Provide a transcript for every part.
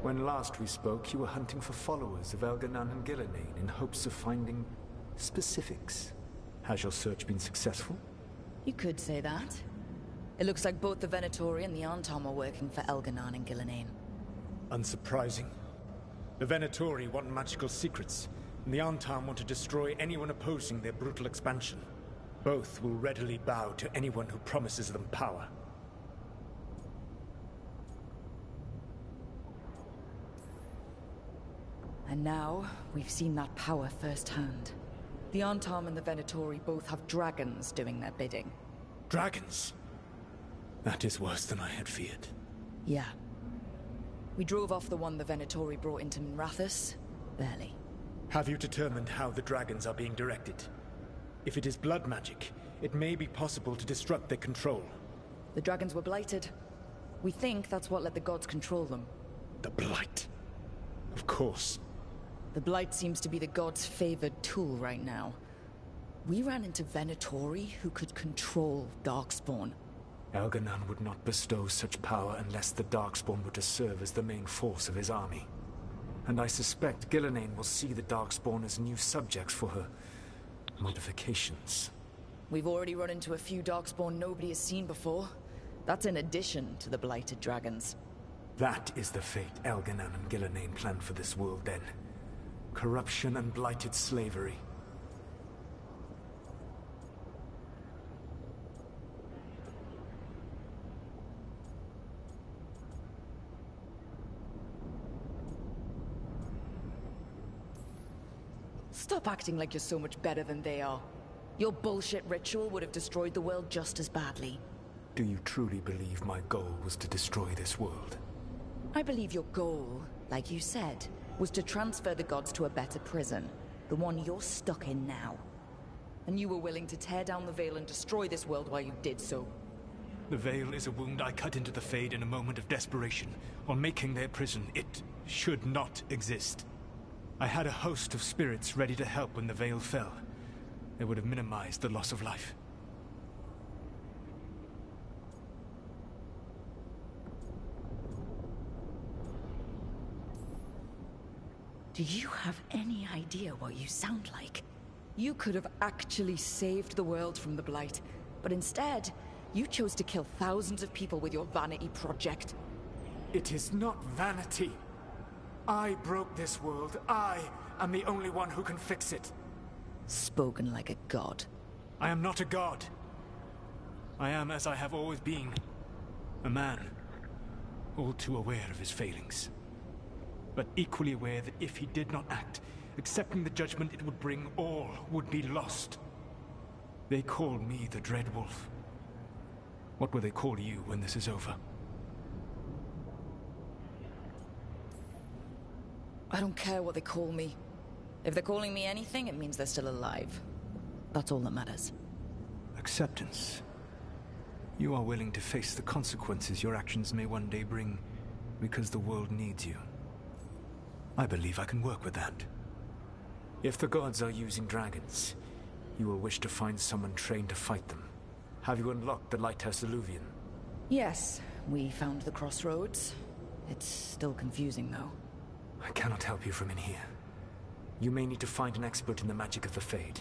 When last we spoke, you were hunting for followers of Elganan and Gillenane in hopes of finding specifics. Has your search been successful? You could say that. It looks like both the Venatori and the Antom are working for Elganan and Gillenane. Unsurprising. The Venatori want magical secrets, and the Antom want to destroy anyone opposing their brutal expansion. Both will readily bow to anyone who promises them power. And now, we've seen that power firsthand. The Antom and the Venatori both have dragons doing their bidding. Dragons? That is worse than I had feared. Yeah. We drove off the one the Venatori brought into Minrathous. Barely. Have you determined how the dragons are being directed? If it is blood magic, it may be possible to disrupt their control. The dragons were blighted. We think that's what let the gods control them. The Blight. Of course. The Blight seems to be the gods' favored tool right now. We ran into Venatori who could control Darkspawn. Elganan would not bestow such power unless the Darkspawn were to serve as the main force of his army. And I suspect Gillenane will see the Darkspawn as new subjects for her modifications. We've already run into a few Darkspawn nobody has seen before. That's in addition to the blighted dragons. That is the fate Elganan and Gillenane planned for this world then. Corruption and blighted slavery. Stop acting like you're so much better than they are. Your bullshit ritual would have destroyed the world just as badly. Do you truly believe my goal was to destroy this world? I believe your goal, like you said, was to transfer the gods to a better prison. The one you're stuck in now. And you were willing to tear down the Veil and destroy this world while you did so. The Veil is a wound I cut into the Fade in a moment of desperation, while making their prison. It should not exist. I had a host of spirits ready to help when the Veil fell. They would have minimized the loss of life. Do you have any idea what you sound like? You could have actually saved the world from the Blight, but instead, you chose to kill thousands of people with your vanity project. It is not vanity. I broke this world. I am the only one who can fix it. Spoken like a god. I am not a god. I am as I have always been. A man. All too aware of his failings. But equally aware that if he did not act, accepting the judgment it would bring, all would be lost. They call me the Dread Wolf. What will they call you when this is over? I don't care what they call me. If they're calling me anything, it means they're still alive. That's all that matters. Acceptance. You are willing to face the consequences your actions may one day bring, because the world needs you. I believe I can work with that. If the gods are using dragons, you will wish to find someone trained to fight them. Have you unlocked the Lighthouse Alluvian? Yes, we found the crossroads. It's still confusing, though. I cannot help you from in here. You may need to find an expert in the magic of the Fade.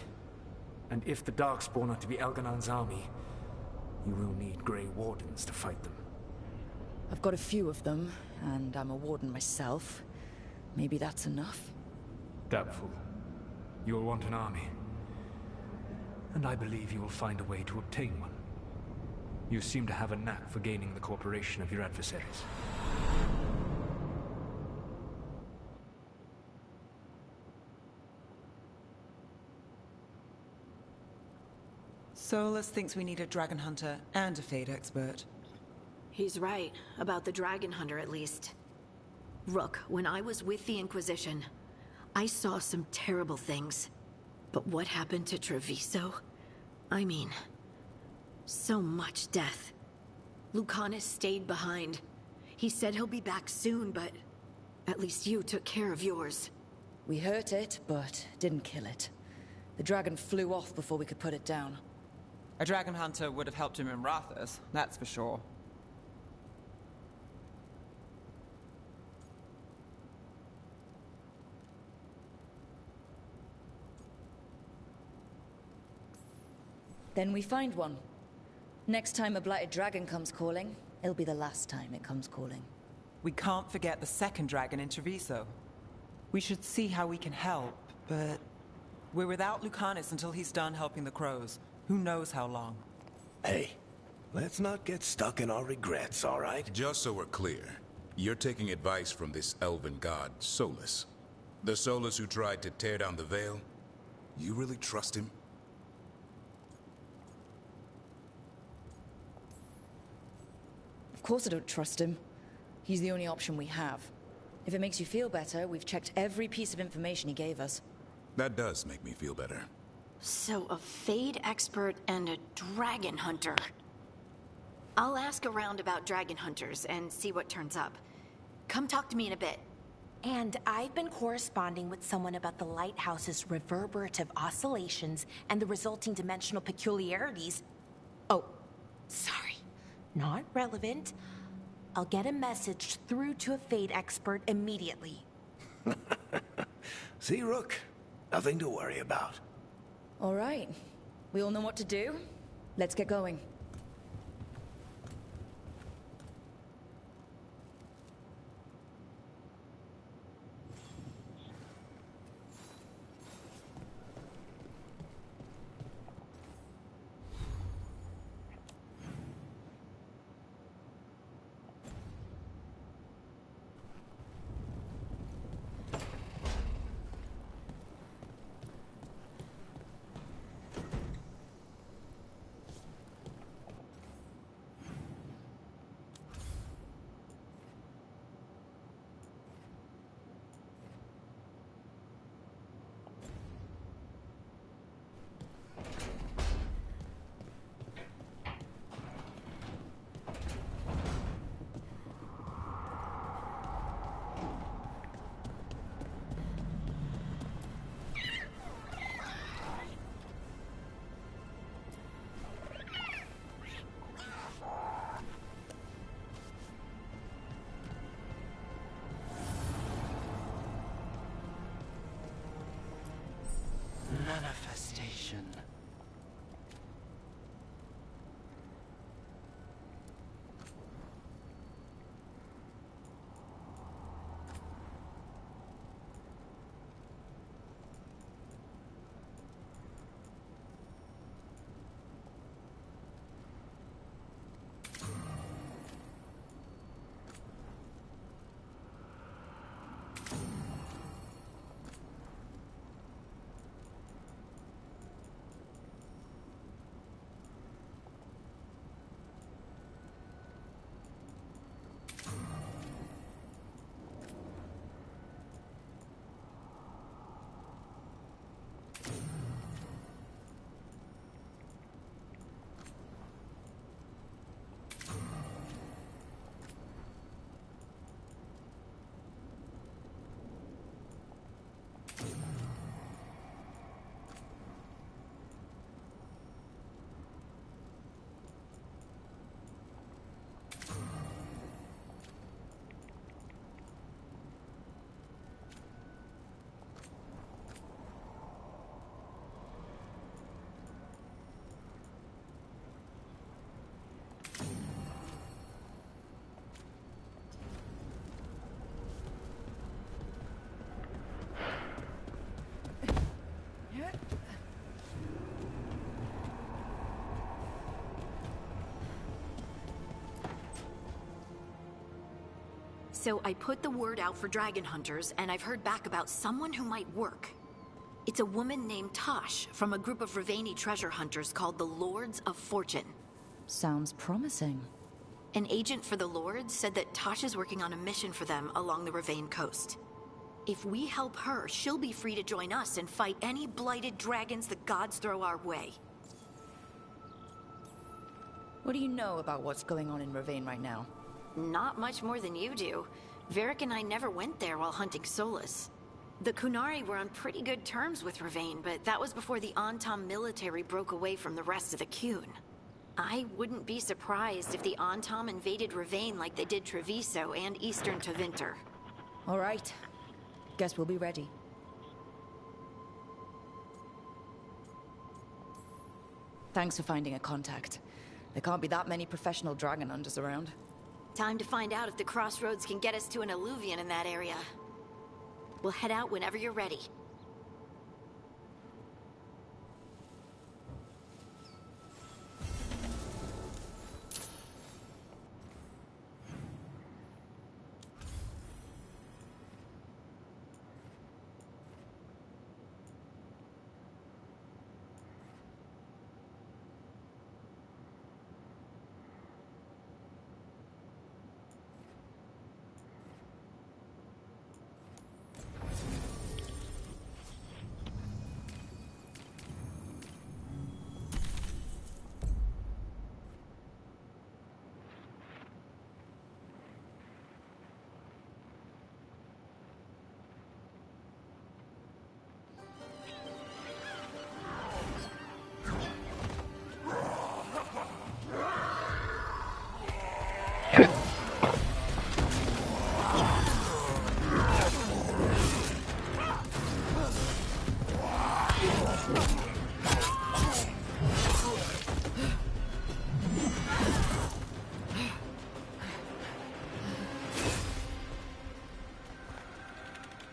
And if the Darkspawn are to be Elganan's army, you will need Grey Wardens to fight them. I've got a few of them, and I'm a warden myself. Maybe that's enough? Doubtful. You will want an army. And I believe you will find a way to obtain one. You seem to have a knack for gaining the cooperation of your adversaries. Solus thinks we need a dragon hunter and a Fade expert. He's right, about the dragon hunter at least. Rook, when I was with the Inquisition, I saw some terrible things. But what happened to Treviso? I mean, so much death. Lucanus stayed behind. He said he'll be back soon, but at least you took care of yours. We hurt it, but didn't kill it. The dragon flew off before we could put it down. A dragon hunter would have helped him in Rathas, that's for sure. Then we find one. Next time a blighted dragon comes calling, it'll be the last time it comes calling. We can't forget the second dragon in Treviso. We should see how we can help, but we're without Lucanus until he's done helping the crows. Who knows how long? Hey, let's not get stuck in our regrets, all right? Just so we're clear, you're taking advice from this elven god, Solus. The Solus who tried to tear down the Veil? You really trust him? Of course I don't trust him. He's the only option we have. If it makes you feel better, we've checked every piece of information he gave us. That does make me feel better. So a Fade expert and a dragon hunter. I'll ask around about dragon hunters and see what turns up. Come talk to me in a bit. And I've been corresponding with someone about the lighthouse's reverberative oscillations and the resulting dimensional peculiarities. Oh, sorry. Not relevant. I'll get a message through to a Fade expert immediately. See, Rook? Nothing to worry about. All right. We all know what to do. Let's get going. Manifestation. So I put the word out for dragon hunters, and I've heard back about someone who might work. It's a woman named Tosh from a group of Ravani treasure hunters called the Lords of Fortune. Sounds promising. An agent for the Lords said that Tosh is working on a mission for them along the Ravane coast. If we help her, she'll be free to join us and fight any blighted dragons the gods throw our way. What do you know about what's going on in Ravane right now? Not much more than you do. Varric and I never went there while hunting Solus. The Kunari were on pretty good terms with Ravane, but that was before the Antam military broke away from the rest of the Qun. I wouldn't be surprised if the Antam invaded Ravane like they did Treviso and Eastern Tevinter. All right. Guess we'll be ready. Thanks for finding a contact. There can't be that many professional dragon hunters around. Time to find out if the crossroads can get us to an Illuvian in that area. We'll head out whenever you're ready.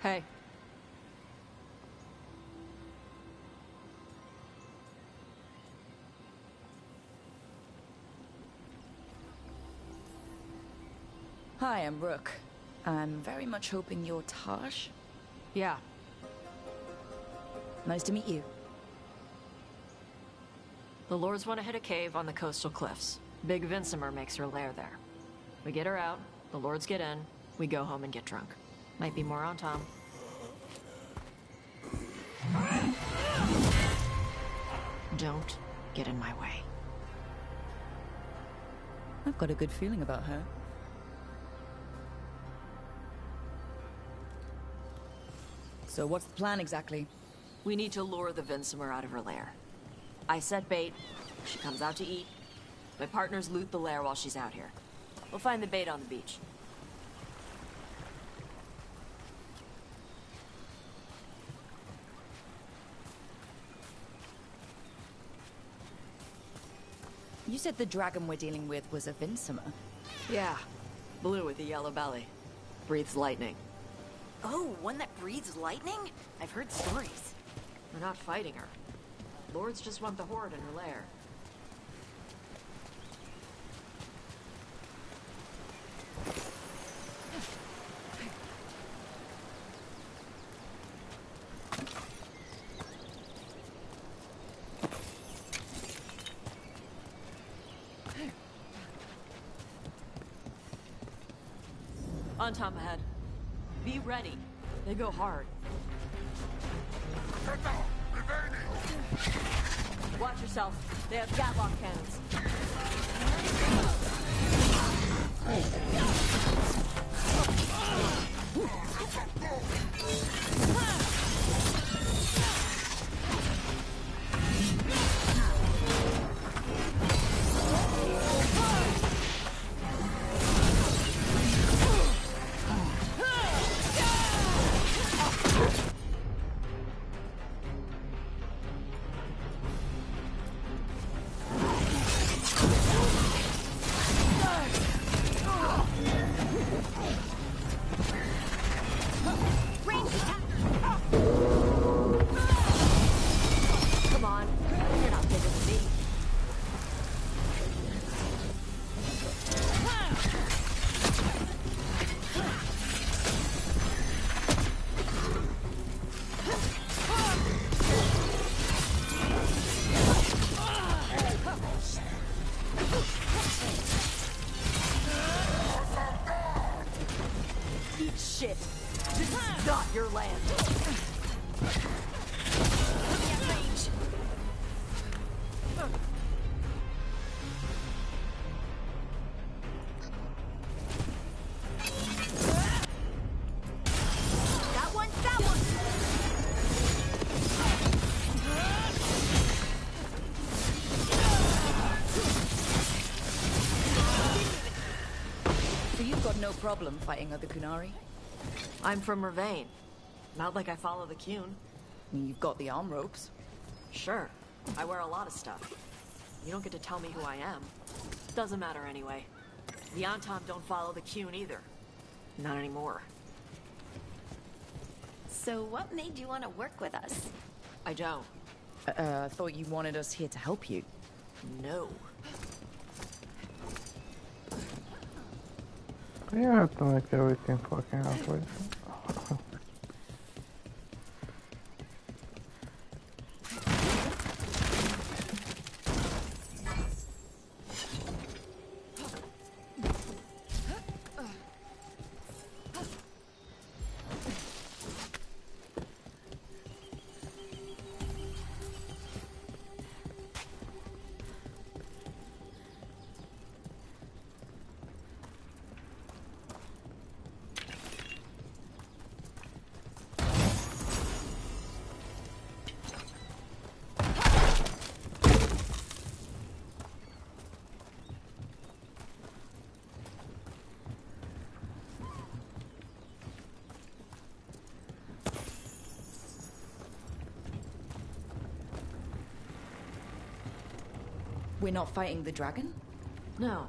Hey. Hi, I'm Rook. I'm very much hoping you're Tosh. Yeah. Nice to meet you. The Lords want to hit a cave on the coastal cliffs. Big Vincimer makes her lair there. We get her out, the Lords get in, we go home and get drunk. Might be more on Tom. Don't get in my way. I've got a good feeling about her. So what's the plan exactly? We need to lure the Vincimer out of her lair. I set bait, she comes out to eat. My partners loot the lair while she's out here. We'll find the bait on the beach. You said the dragon we're dealing with was a Vincimer. Yeah, blue with a yellow belly. Breathes lightning. Oh, one that breathes lightning? I've heard stories. We're not fighting her. Lords just want the Horde in her lair. On top ahead. Be ready. They go hard. Watch yourself. They have Gatlock cannons. Come on. You're not bigger than me. Eat shit. This is not your land. So you've got no problem fighting other Kunari? I'm from Ravain. Not like I follow the Qun. You've got the arm ropes. Sure. I wear a lot of stuff. You don't get to tell me who I am. Doesn't matter anyway. The Anton don't follow the Qun either. Not anymore. So what made you want to work with us? I don't. I thought you wanted us here to help you. No. You have to make everything fucking awkward. We're not fighting the dragon? No.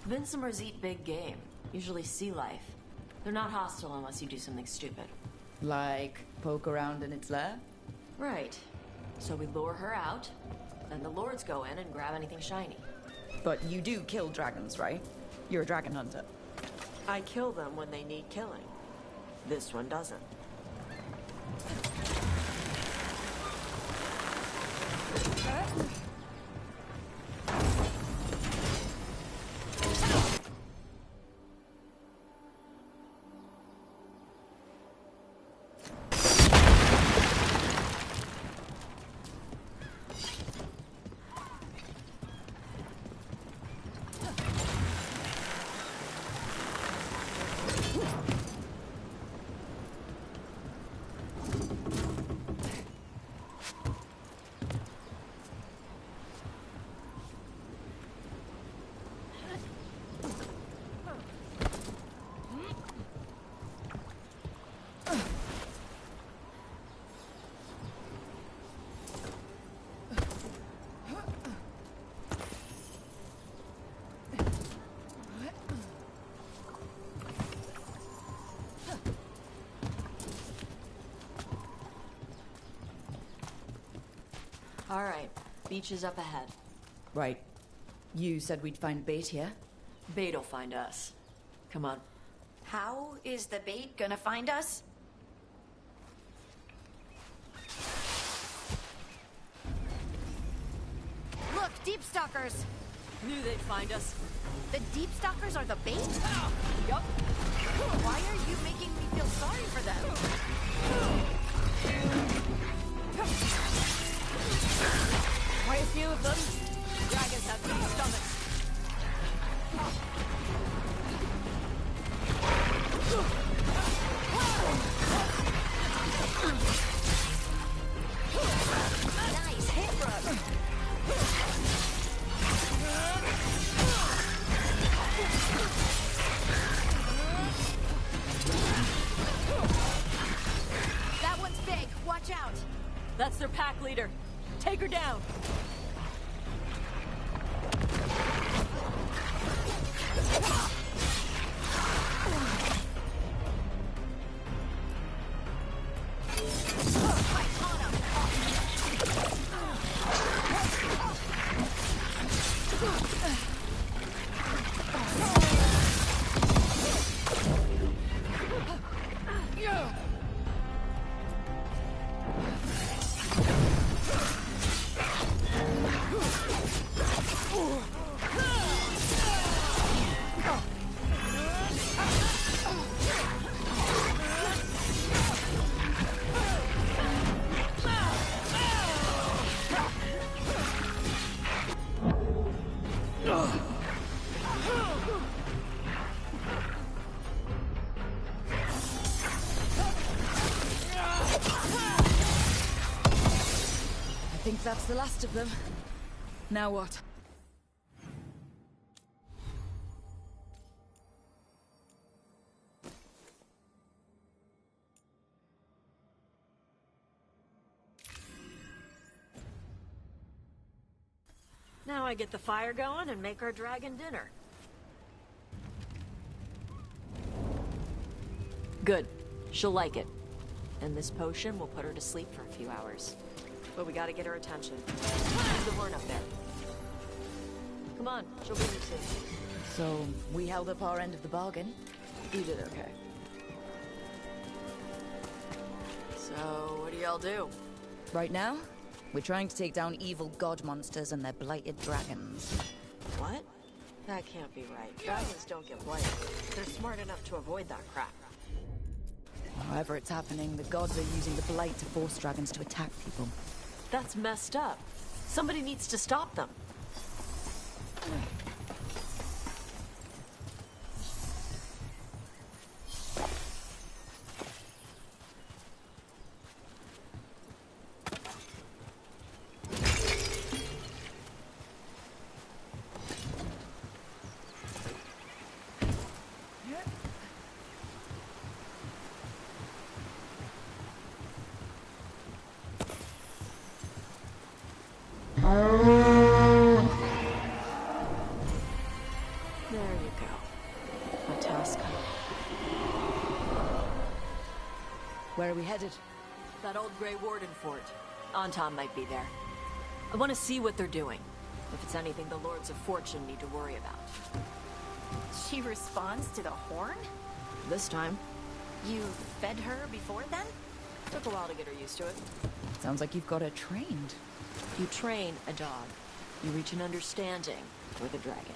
Vincimers eat big game. Usually sea life. They're not hostile unless you do something stupid. Like, poke around in its lair? Right. So we lure her out, then the lords go in and grab anything shiny. But you do kill dragons, right? You're a dragon hunter. I kill them when they need killing. This one doesn't. All right, beach is up ahead. Right. You said we'd find bait here? Bait'll find us. Come on. How is the bait gonna find us? Look, deep stalkers! Knew they'd find us. The deep stalkers are the bait? Yup. Why are you making me feel sorry for them? Quite a few of them. Dragons have big stomachs. Nice hit, brother! That one's big. Watch out! That's their pack leader. Take her down. I think that's the last of them. Now what? Now I get the fire going and make our dragon dinner. Good. She'll like it. And this potion will put her to sleep for a few hours. But we gotta get her attention. Use the horn up there. Come on, she'll bring you soon. So, we held up our end of the bargain. You did okay. So, what do y'all do? Right now, we're trying to take down evil god monsters and their blighted dragons. What? That can't be right. Dragons don't get blighted. They're smart enough to avoid that crap. However it's happening, the gods are using the blight to force dragons to attack people. That's messed up. Somebody needs to stop them. There you go. A tusk. Where are we headed? That old Grey Warden fort. Anton might be there. I want to see what they're doing. If it's anything the Lords of Fortune need to worry about. She responds to the horn? This time, You fed her before then? took a while to get her used to it. Sounds like you've got her trained. You train a dog. You reach an understanding with a dragon.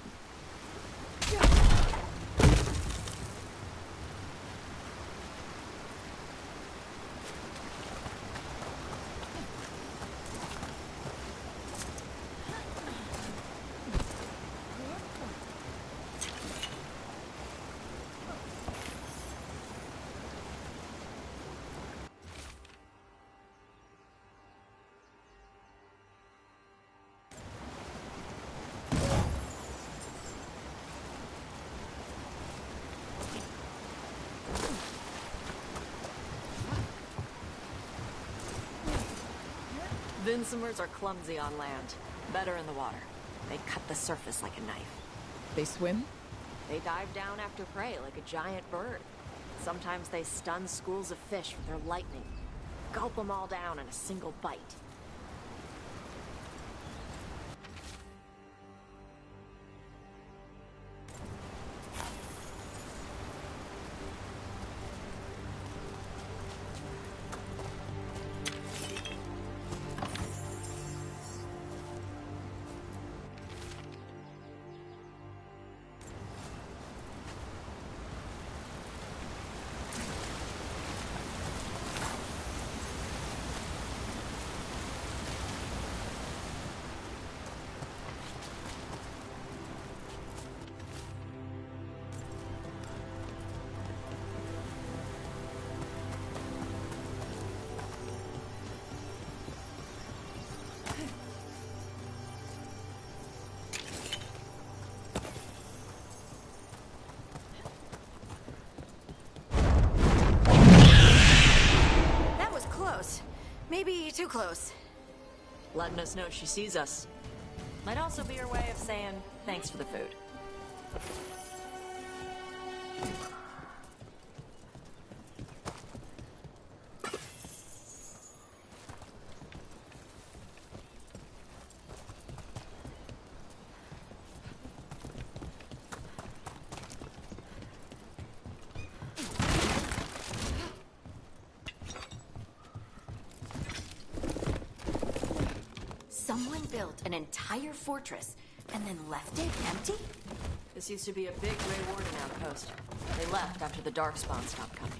Vincimers are clumsy on land, better in the water. They cut the surface like a knife. They swim? They dive down after prey like a giant bird. Sometimes they stun schools of fish with their lightning. Gulp them all down in a single bite. Maybe too close. Letting us know she sees us. Might also be her way of saying thanks for the food. Someone built an entire fortress and then left it empty? This used to be a big Grey Warden outpost. They left after the Darkspawn stopped coming.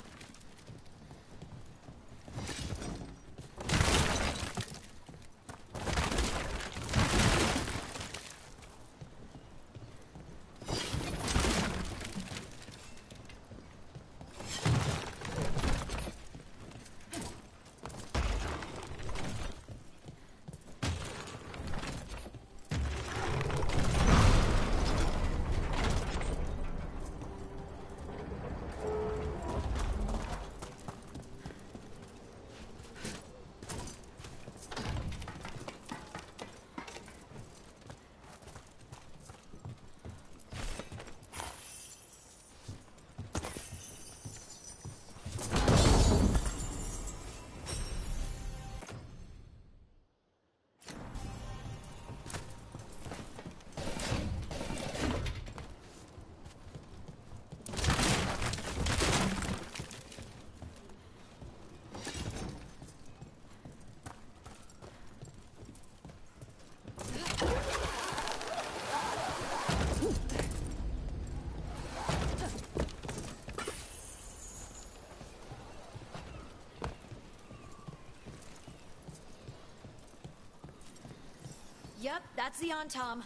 Yep, that's the on-tom.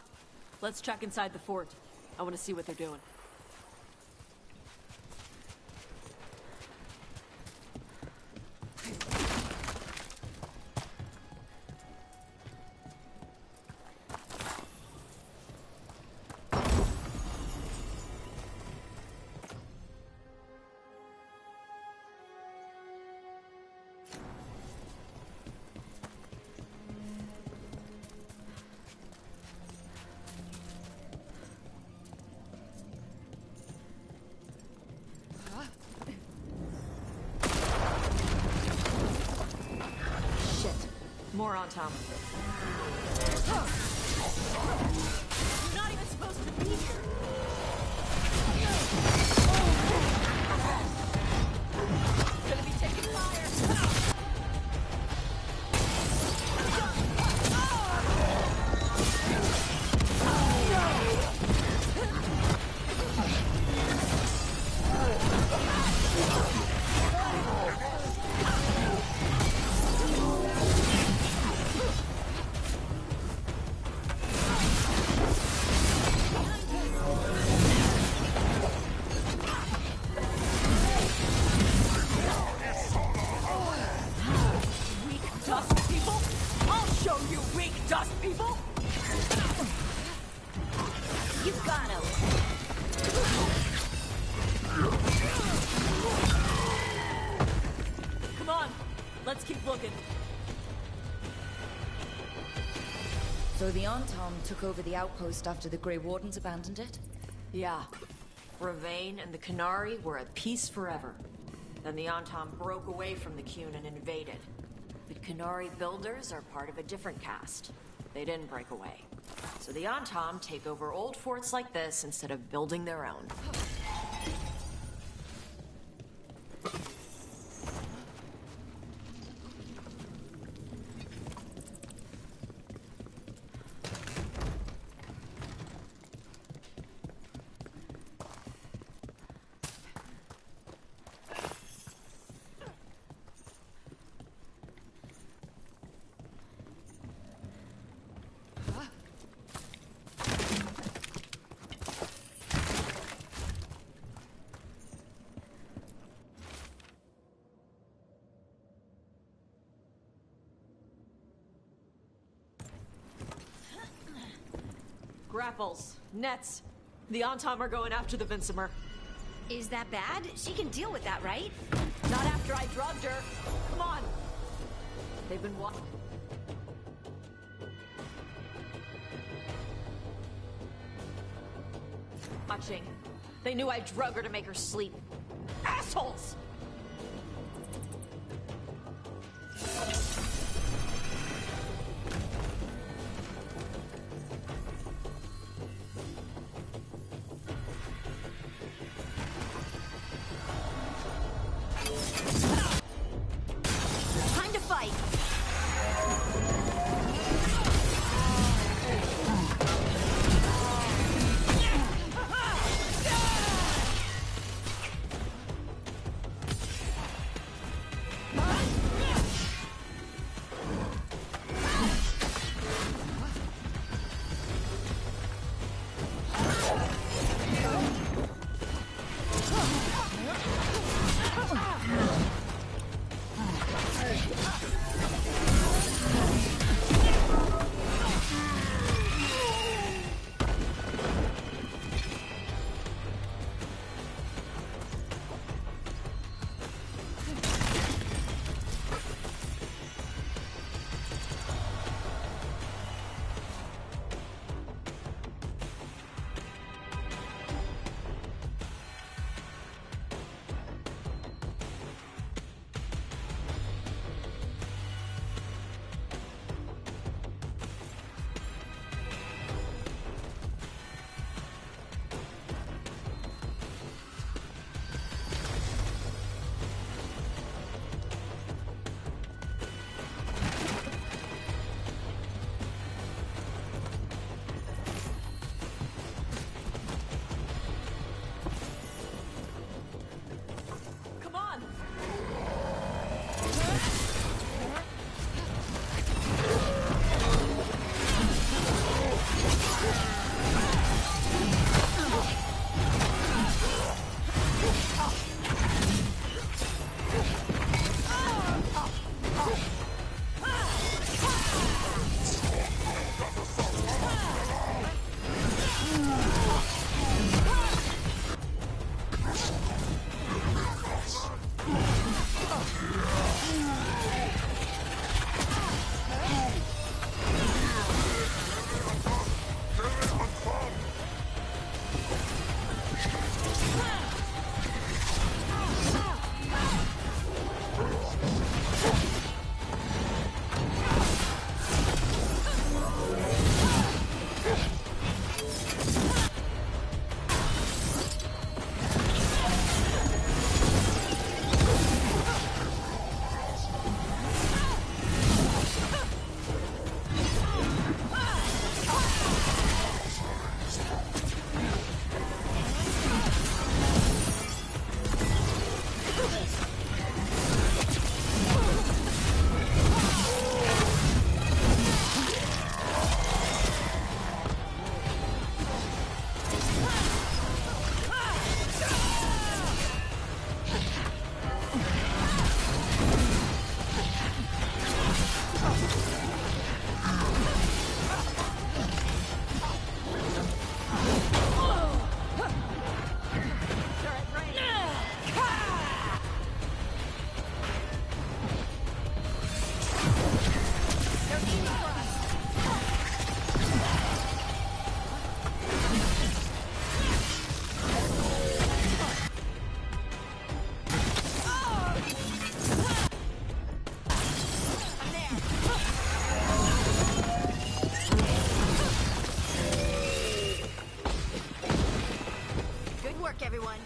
Let's check inside the fort. I want to see what they're doing. More on Tom. You're not even supposed to be here. Gonna be taking fire. So the on-tom took over the outpost after the Grey Wardens abandoned it? Yeah. Ravain and the Canary were at peace forever. Then the on-tom broke away from the Qun and invaded. The Canary builders are part of a different caste. They didn't break away. So the on-tom take over old forts like this instead of building their own. Grapples, nets. The on-tom are going after the Vincimer. Is that bad? She can deal with that, right? Not after I drugged her. Come on. They've been watching. They knew I drug her to make her sleep. Assholes! Time to fight! luck, everyone.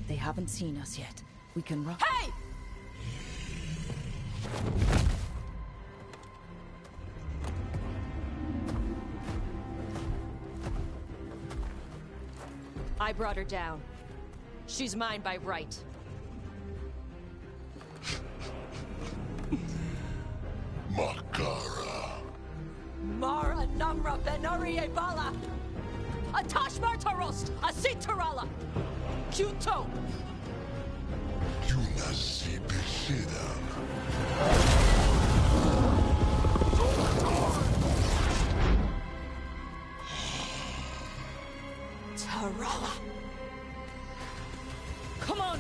They haven't seen us yet. We can run. Hey! I brought her down. She's mine by right. Makara. Mara Namra Benari Ebala! Atashmar Tarost! Asitarala! Kyuto! Yunasi Bishidam. Tarala! Come on!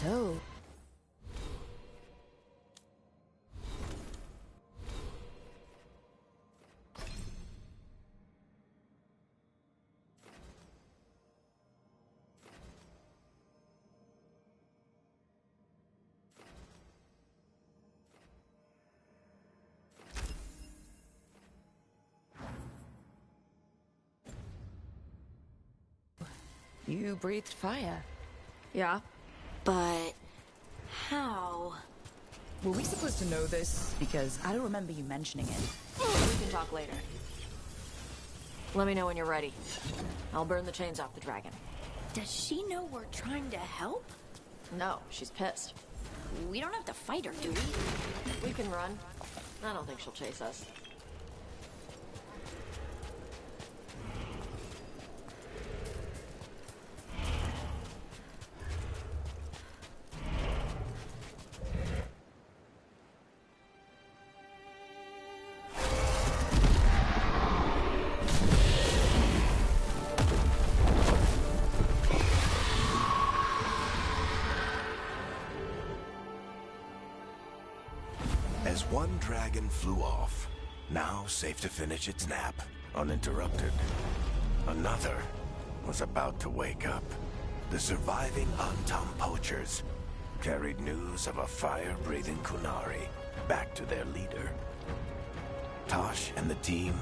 So... You breathed fire. Yeah. But... how? Were we supposed to know this? Because I don't remember you mentioning it. We can talk later. Let me know when you're ready. I'll burn the chains off the dragon. Does she know we're trying to help? No, she's pissed. We don't have to fight her, do we? We can run. I don't think she'll chase us. As one dragon flew off, now safe to finish its nap, uninterrupted, another was about to wake up. The surviving Antam poachers carried news of a fire-breathing Kunari back to their leader. Tosh and the team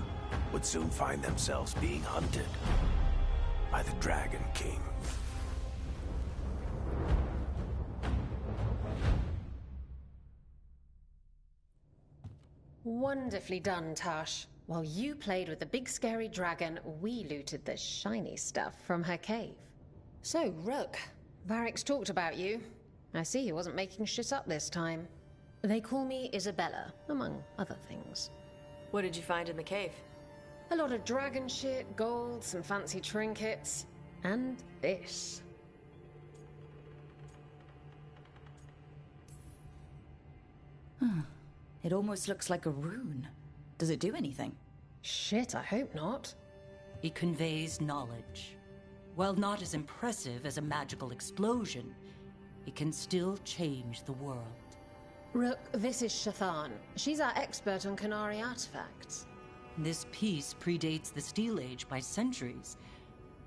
would soon find themselves being hunted by the Dragon King. Wonderfully done, Tash. While you played with the big scary dragon, we looted the shiny stuff from her cave. So, Rook, Varric's talked about you. I see he wasn't making shit up this time. They call me Isabella, among other things. What did you find in the cave? A lot of dragon shit, gold, some fancy trinkets, and this. It almost looks like a rune. Does it do anything? Shit, I hope not. It conveys knowledge. While not as impressive as a magical explosion, it can still change the world. Rook, this is Shathan. She's our expert on Qunari artifacts. This piece predates the Steel Age by centuries.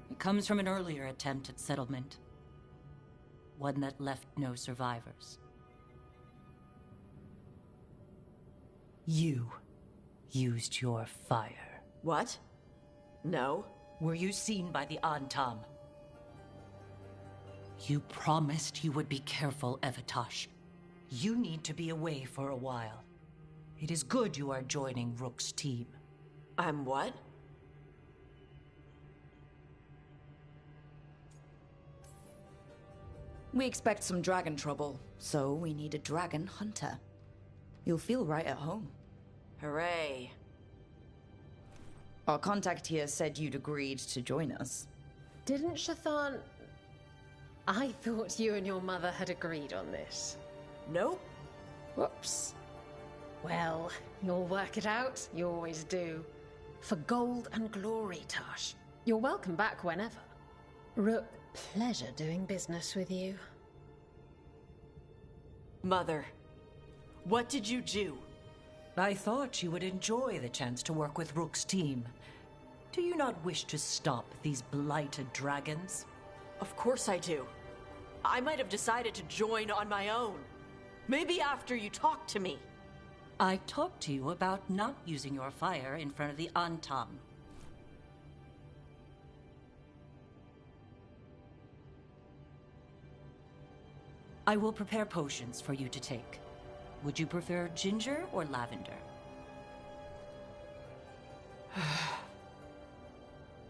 It comes from an earlier attempt at settlement. One that left no survivors. You used your fire. What? No. Were you seen by the Antam? You promised you would be careful, Evatosh. You need to be away for a while. It is good you are joining Rook's team. I'm what? We expect some dragon trouble, so we need a dragon hunter. You'll feel right at home. Hooray. Our contact here said you'd agreed to join us. Didn't Shathan... I thought you and your mother had agreed on this. Nope. Whoops. Well, you'll work it out. You always do. For gold and glory, Tosh. You're welcome back whenever. Rook, pleasure doing business with you. Mother, what did you do? I thought you would enjoy the chance to work with Rook's team. Do you not wish to stop these blighted dragons? Of course I do. I might have decided to join on my own. Maybe after you talked to me. I talked to you about not using your fire in front of the Antam. I will prepare potions for you to take. Would you prefer ginger or lavender?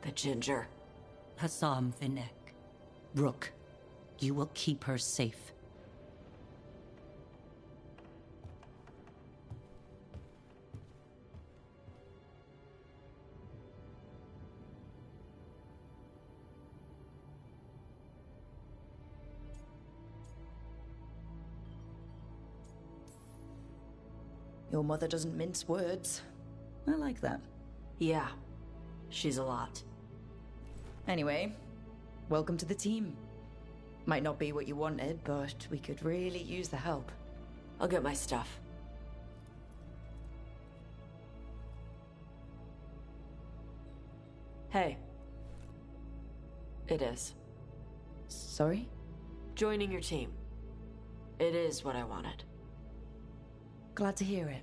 The ginger. Hassam Vinek. Rook, you will keep her safe. Your mother doesn't mince words. I like that. Yeah, she's a lot. Anyway, welcome to the team. Might not be what you wanted, but we could really use the help. I'll get my stuff. Hey. It is. Sorry? Joining your team. It is what I wanted. Glad to hear it.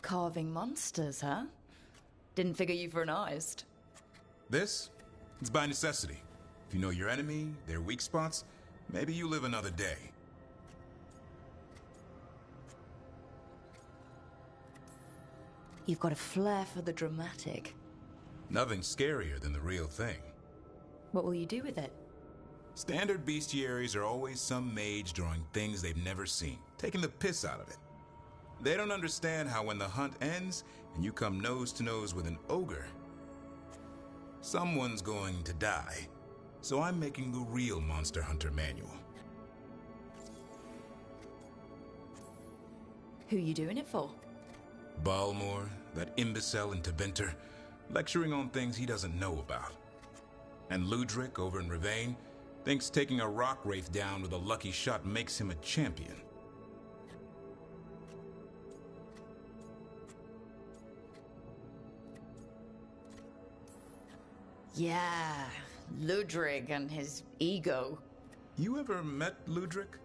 Carving monsters, huh? Didn't figure you for an artist. This? It's by necessity. If you know your enemy, their weak spots, maybe you live another day. You've got a flair for the dramatic. Nothing scarier than the real thing. What will you do with it? Standard bestiaries are always some mage drawing things they've never seen, taking the piss out of it. They don't understand how when the hunt ends and you come nose to nose with an ogre, someone's going to die. So I'm making the real Monster Hunter manual. Who you doing it for? Balmor, that imbecile in Tebinter, lecturing on things he doesn't know about. And Ludric over in Rivain thinks taking a rock wraith down with a lucky shot makes him a champion. Yeah, Ludrig and his ego. You ever met Ludric?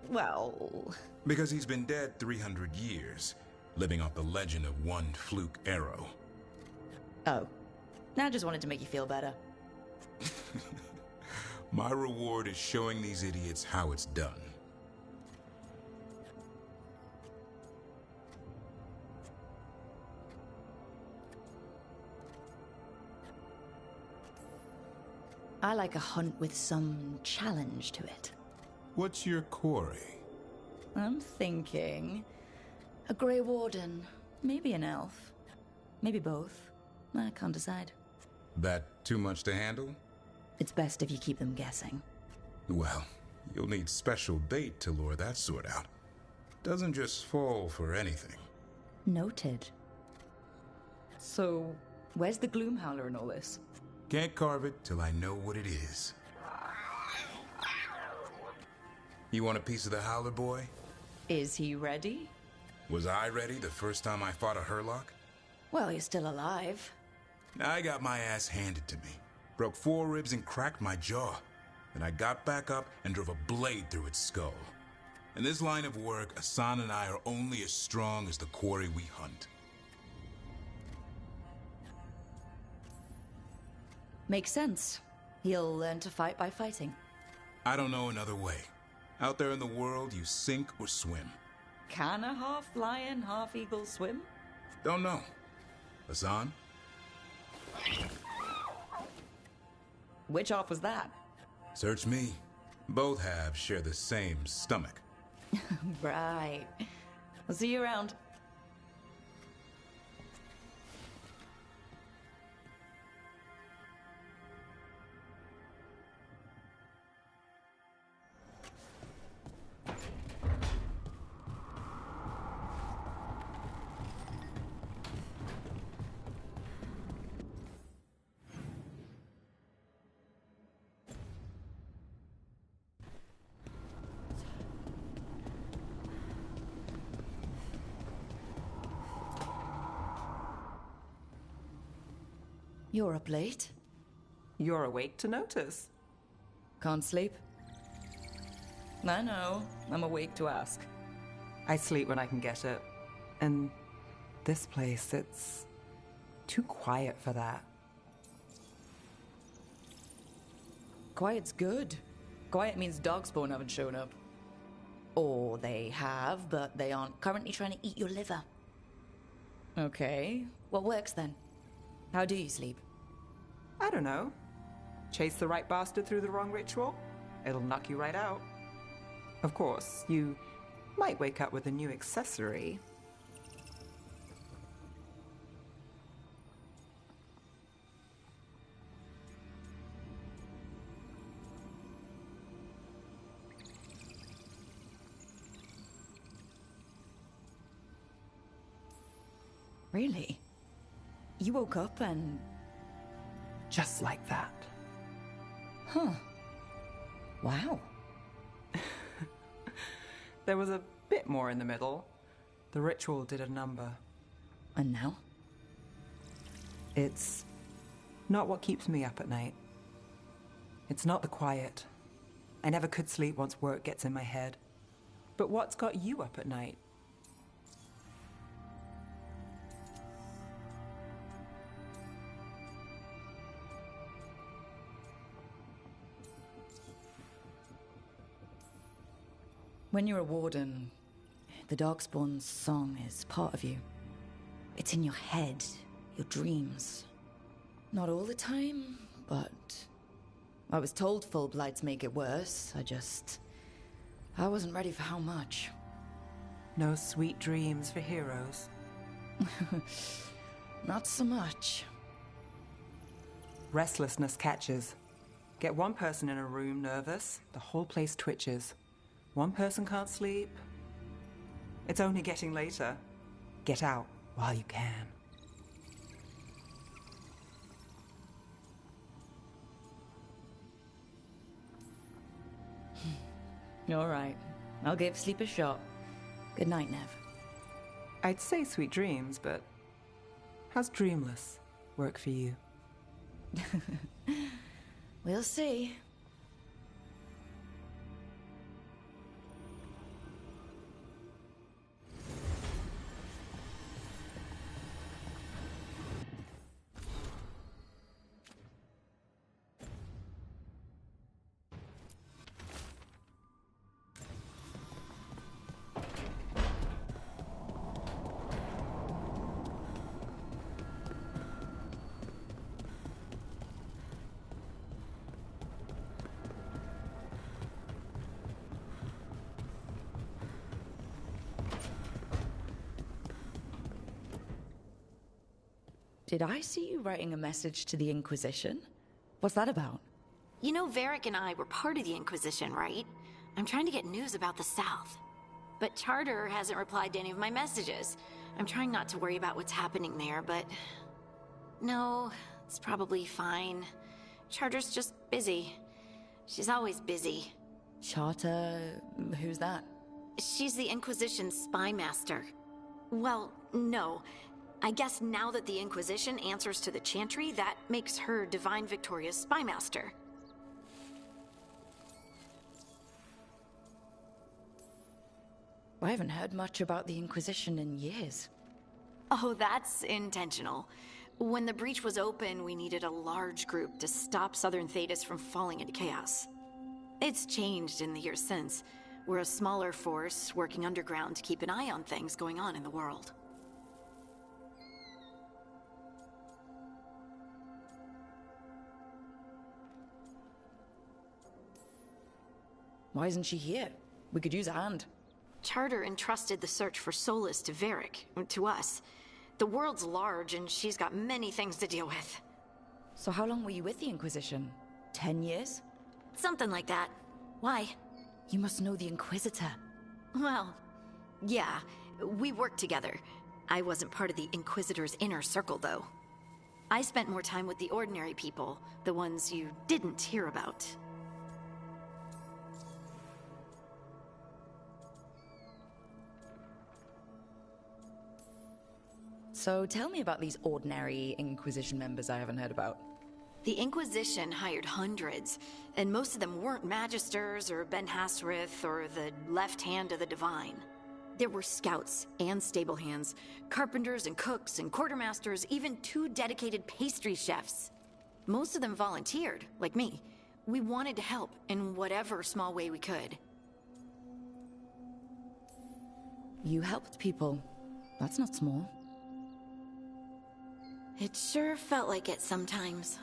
Well... Because he's been dead 300 years, living off the legend of one fluke arrow. Oh. I just wanted to make you feel better. My reward is showing these idiots how it's done. I like a hunt with some challenge to it. What's your quarry? I'm thinking... a Grey Warden, maybe an elf. Maybe both. I can't decide. That too much to handle? It's best if you keep them guessing. Well, you'll need special bait to lure that sort out. Doesn't just fall for anything. Noted. So, where's the Gloomhowler in all this? Can't carve it till I know what it is. You want a piece of the Howler boy? Is he ready? Was I ready the first time I fought a Hurlock? Well, you're still alive. I got my ass handed to me. Broke 4 ribs and cracked my jaw. Then I got back up and drove a blade through its skull. In this line of work, Asan and I are only as strong as the quarry we hunt. Makes sense. He'll learn to fight by fighting. I don't know another way. Out there in the world, you sink or swim. Can a half-lion, half-eagle swim? Don't know. Asan? Which half was that? Search me. Both halves share the same stomach. Right. I'll see you around. You're up late. You're awake to notice. Can't sleep? I know. I'm awake to ask. I sleep when I can get it. And this place, it's too quiet for that. Quiet's good. Quiet means Darkspawn haven't shown up. Or they have, but they aren't currently trying to eat your liver. Okay. What works then? How do you sleep? I don't know. Chase the right bastard through the wrong ritual? It'll knock you right out. Of course, you might wake up with a new accessory. Really? You woke up and... Just like that. Huh. Wow. There was a bit more in the middle. The ritual did a number. And now? It's not what keeps me up at night. It's not the quiet. I never could sleep once work gets in my head. But what's got you up at night? When you're a warden, the Darkspawn's song is part of you. It's in your head, your dreams. Not all the time, but I was told full blights make it worse. I wasn't ready for how much. No sweet dreams for heroes. Not so much. Restlessness catches. Get one person in a room nervous, the whole place twitches. One person can't sleep. It's only getting later. Get out while you can. All right. I'll give sleep a shot. Good night, Nev. I'd say sweet dreams, but how's dreamless work for you? We'll see. Did I see you writing a message to the Inquisition? What's that about? You know, Varric and I were part of the Inquisition, right? I'm trying to get news about the South. But Charter hasn't replied to any of my messages. I'm trying not to worry about what's happening there, but... No, it's probably fine. Charter's just busy. She's always busy. Charter... who's that? She's the Inquisition's spy master. Well, no. I guess now that the Inquisition answers to the Chantry, that makes her Divine Victoria's spy master. I haven't heard much about the Inquisition in years. Oh, that's intentional. When the breach was open, we needed a large group to stop Southern Thedas from falling into chaos. It's changed in the years since. We're a smaller force working underground to keep an eye on things going on in the world. Why isn't she here? We could use a hand. Charter entrusted the search for Solus to Varric, to us. The world's large, and she's got many things to deal with. So how long were you with the Inquisition? 10 years? Something like that. Why? You must know the Inquisitor. Well, yeah, we worked together. I wasn't part of the Inquisitor's inner circle, though. I spent more time with the ordinary people, the ones you didn't hear about. So tell me about these ordinary Inquisition members I haven't heard about. The Inquisition hired hundreds, and most of them weren't Magisters or Ben Hasrith or the left hand of the Divine. There were scouts and stable hands, carpenters and cooks and quartermasters, even 2 dedicated pastry chefs. Most of them volunteered, like me. We wanted to help in whatever small way we could. You helped people. That's not small. It sure felt like it sometimes.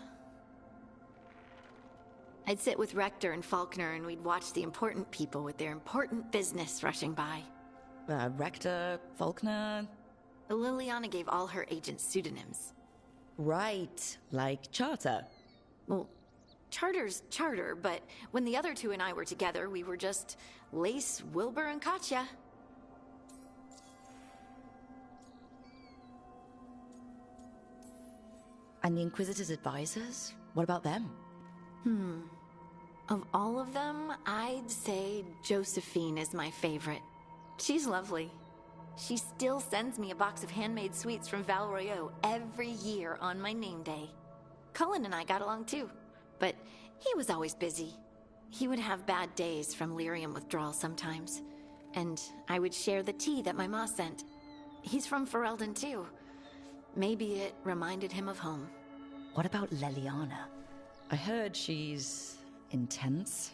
I'd sit with Rector and Faulkner and we'd watch the important people with their important business rushing by. Rector, Faulkner... Liliana gave all her agents pseudonyms. Right, like Charter. Well, Charter's Charter, but when the other 2 and I were together, we were just Lace, Wilbur, and Katya. And the Inquisitor's advisors? What about them? Of all of them, I'd say Josephine is my favorite. She's lovely. She still sends me a box of handmade sweets from Val Royeaux every year on my name day. Cullen and I got along too, but he was always busy. He would have bad days from lyrium withdrawal sometimes, and I would share the tea that my ma sent. He's from Ferelden too. Maybe it reminded him of home. What about Liliana? I heard she's... intense.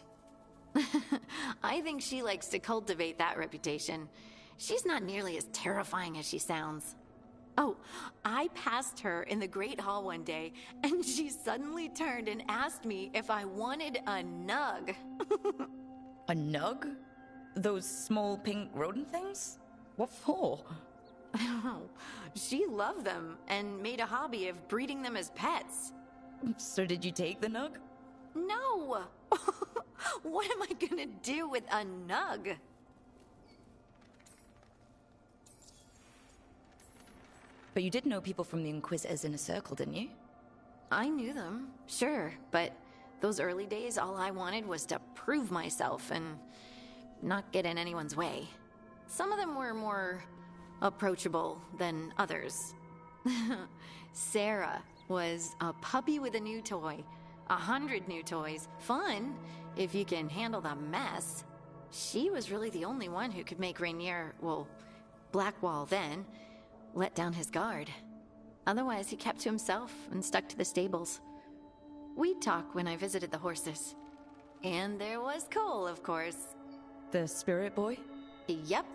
I think she likes to cultivate that reputation. She's not nearly as terrifying as she sounds. Oh, I passed her in the Great Hall one day, and she suddenly turned and asked me if I wanted a nug. A nug? Those small pink rodent things? What for? She loved them and made a hobby of breeding them as pets. So did you take the nug? No! What am I gonna do with a nug? But you did know people from the Inquisitors Inner Circle, didn't you? I knew them, sure, but those early days, all I wanted was to prove myself and not get in anyone's way. Some of them were more approachable than others. Sarah was a puppy with a new toy. 100 new toys. Fun, if you can handle the mess. She was really the only one who could make Rainier, well, Blackwall then, let down his guard. Otherwise, he kept to himself and stuck to the stables. We'd talk when I visited the horses. And there was Cole, of course. The spirit boy? Yep.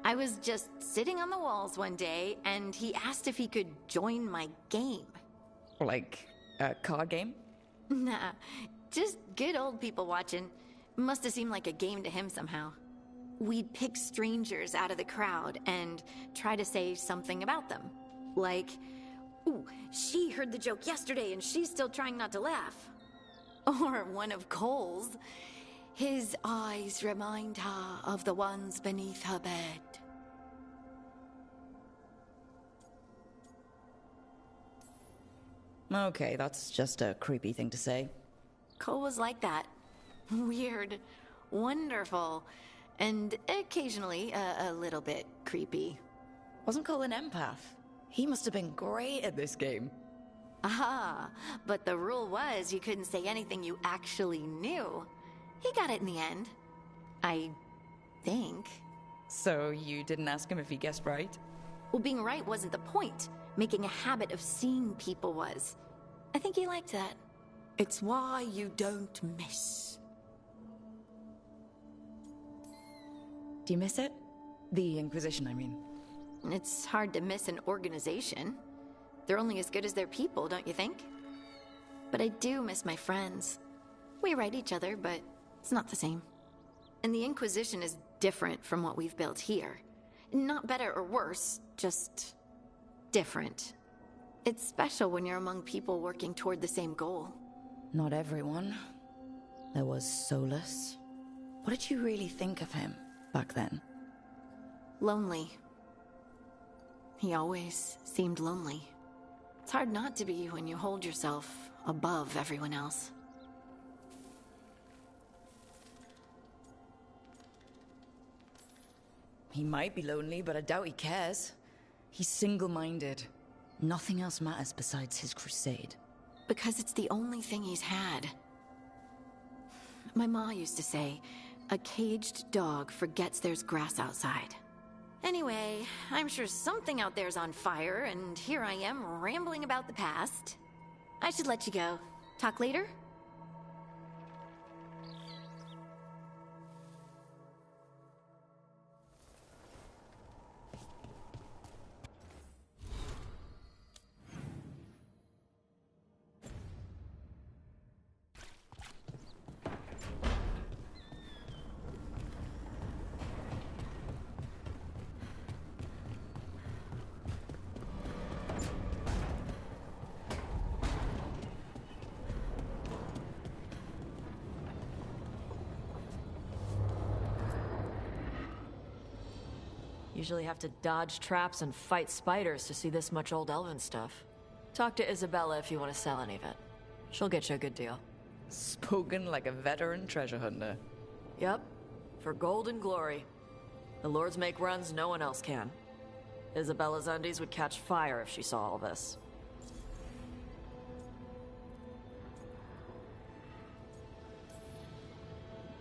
I was just sitting on the walls one day, and he asked if he could join my game. Like a card game? Nah, just good old people watching. Must have seemed like a game to him somehow. We'd pick strangers out of the crowd and try to say something about them. Like, ooh, she heard the joke yesterday and she's still trying not to laugh. Or one of Cole's. His eyes remind her of the ones beneath her bed. Okay, that's just a creepy thing to say. Cole was like that. Weird, wonderful, and occasionally a little bit creepy. Wasn't Cole an empath? He must have been great at this game. Aha, but the rule was you couldn't say anything you actually knew. He got it in the end. I think. So you didn't ask him if he guessed right? Well, being right wasn't the point. Making a habit of seeing people was. I think he liked that. It's why you don't miss. Do you miss it? The Inquisition, I mean. It's hard to miss an organization. They're only as good as their people, don't you think? But I do miss my friends. We write each other, but it's not the same. And the Inquisition is different from what we've built here. Not better or worse, just different. It's special when you're among people working toward the same goal. Not everyone. There was Solus. What did you really think of him back then? Lonely. He always seemed lonely. It's hard not to be when you hold yourself above everyone else. He might be lonely, but I doubt he cares. He's single-minded. Nothing else matters besides his crusade. Because it's the only thing he's had. My ma used to say, a caged dog forgets there's grass outside. Anyway, I'm sure something out there's on fire, and here I am rambling about the past. I should let you go. Talk later? Usually have to dodge traps and fight spiders to see this much old elven stuff. Talk to Isabella if you want to sell any of it. She'll get you a good deal. Spoken like a veteran treasure hunter. Yep, for gold and glory. The lords make runs no one else can. Isabella's undies would catch fire if she saw all this.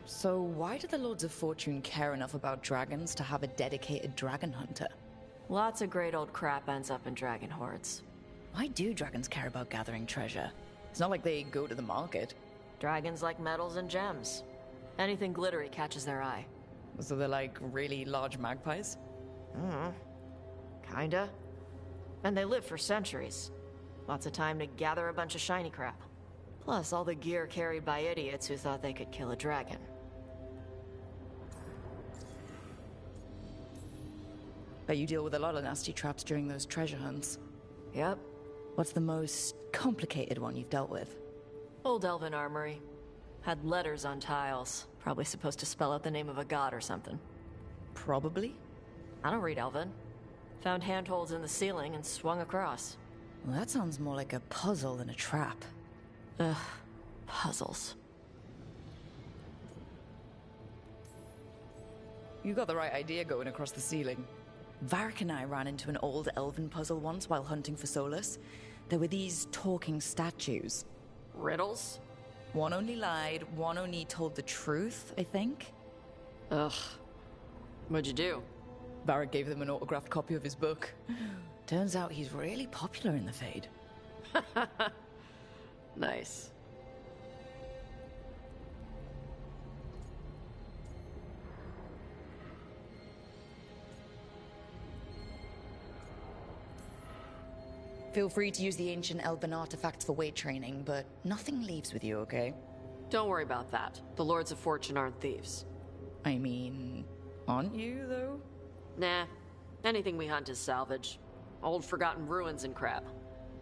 So why do the Lords of Fortune care enough about dragons to have a dedicated dragon hunter? Lots of great old crap ends up in dragon hordes. Why do dragons care about gathering treasure? It's not like they go to the market. Dragons like metals and gems. Anything glittery catches their eye. So they're like really large magpies? Kinda. And they live for centuries. Lots of time to gather a bunch of shiny crap. Plus, all the gear carried by idiots who thought they could kill a dragon. Bet you deal with a lot of nasty traps during those treasure hunts. Yep. What's the most complicated one you've dealt with? Old elven armory. Had letters on tiles. Probably supposed to spell out the name of a god or something. Probably? I don't read elven. Found handholds in the ceiling and swung across. Well, that sounds more like a puzzle than a trap. Ugh. Puzzles. You got the right idea going across the ceiling. Varric and I ran into an old elven puzzle once while hunting for Solus. There were these talking statues. Riddles? One only lied, one only told the truth, I think. Ugh. What'd you do? Varric gave them an autographed copy of his book. Turns out he's really popular in the Fade. Nice. Feel free to use the ancient elven artifacts for weight training, but nothing leaves with you, okay? Don't worry about that. The Lords of Fortune aren't thieves. I mean, aren't you, though? Nah. Anything we hunt is salvage. Old forgotten ruins and crap.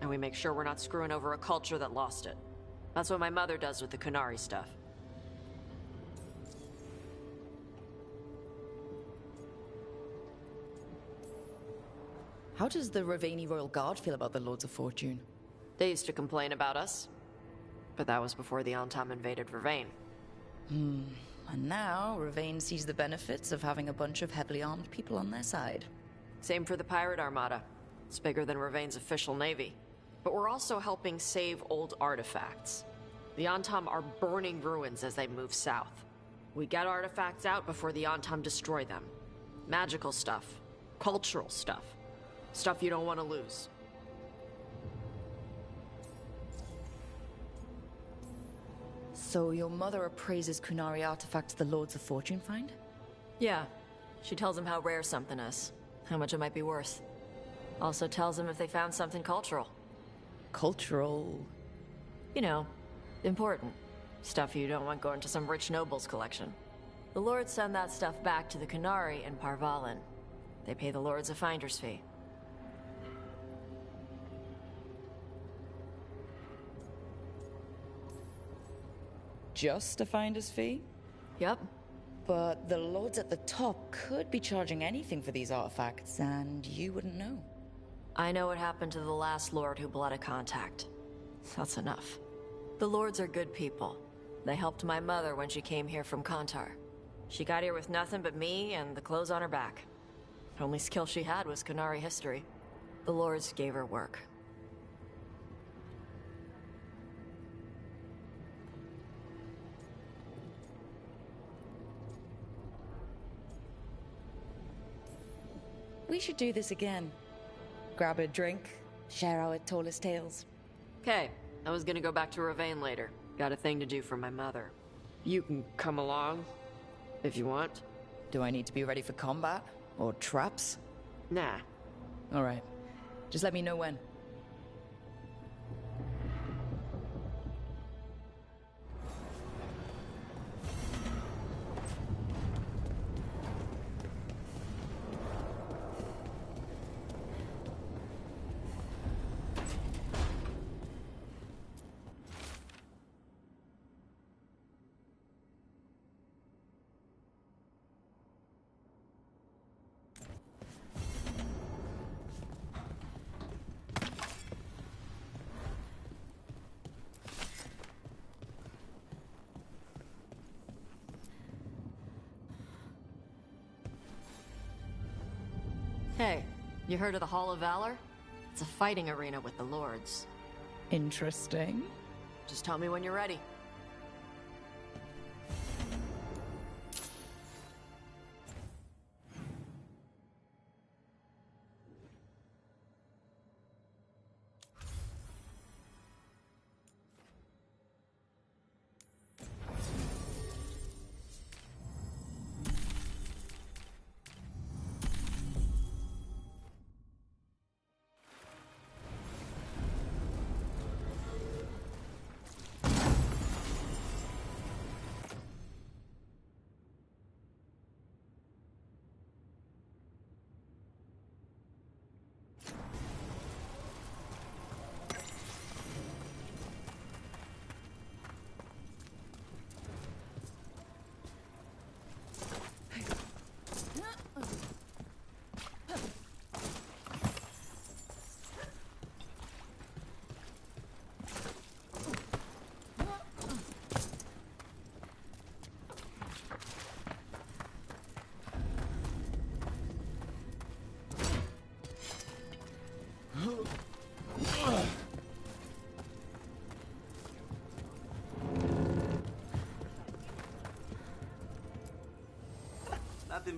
And we make sure we're not screwing over a culture that lost it. That's what my mother does with the Kunari stuff. How does the Ravani Royal Guard feel about the Lords of Fortune? They used to complain about us. But that was before the Antam invaded Ravane. And now, Ravane sees the benefits of having a bunch of heavily armed people on their side. Same for the Pirate Armada. It's bigger than Ravane's official navy. But we're also helping save old artifacts. The Antam are burning ruins as they move south. We get artifacts out before the Antam destroy them. Magical stuff. Cultural stuff. Stuff you don't want to lose. So your mother appraises Kunari artifacts the Lords of Fortune find? Yeah. She tells them how rare something is. How much it might be worth. Also tells them if they found something cultural. Cultural? You know, important. Stuff you don't want going to some rich noble's collection. The Lords send that stuff back to the Kunari in Parvalin. They pay the Lords a finder's fee. Just a finder's fee? Yep. But the Lords at the top could be charging anything for these artifacts, and you wouldn't know. I know what happened to the last Lord who blooded contact. That's enough. The Lords are good people. They helped my mother when she came here from Kantar. She got here with nothing but me and the clothes on her back. Only skill she had was Kunari history. The Lords gave her work. We should do this again. Grab a drink, share our tallest tales. Okay, I was gonna go back to Ravane later. Got a thing to do for my mother. You can come along, if you want. Do I need to be ready for combat? Or traps? Nah. Alright. Just let me know when. Hey, you heard of the Hall of Valor? It's a fighting arena with the Lords. Interesting. Just tell me when you're ready.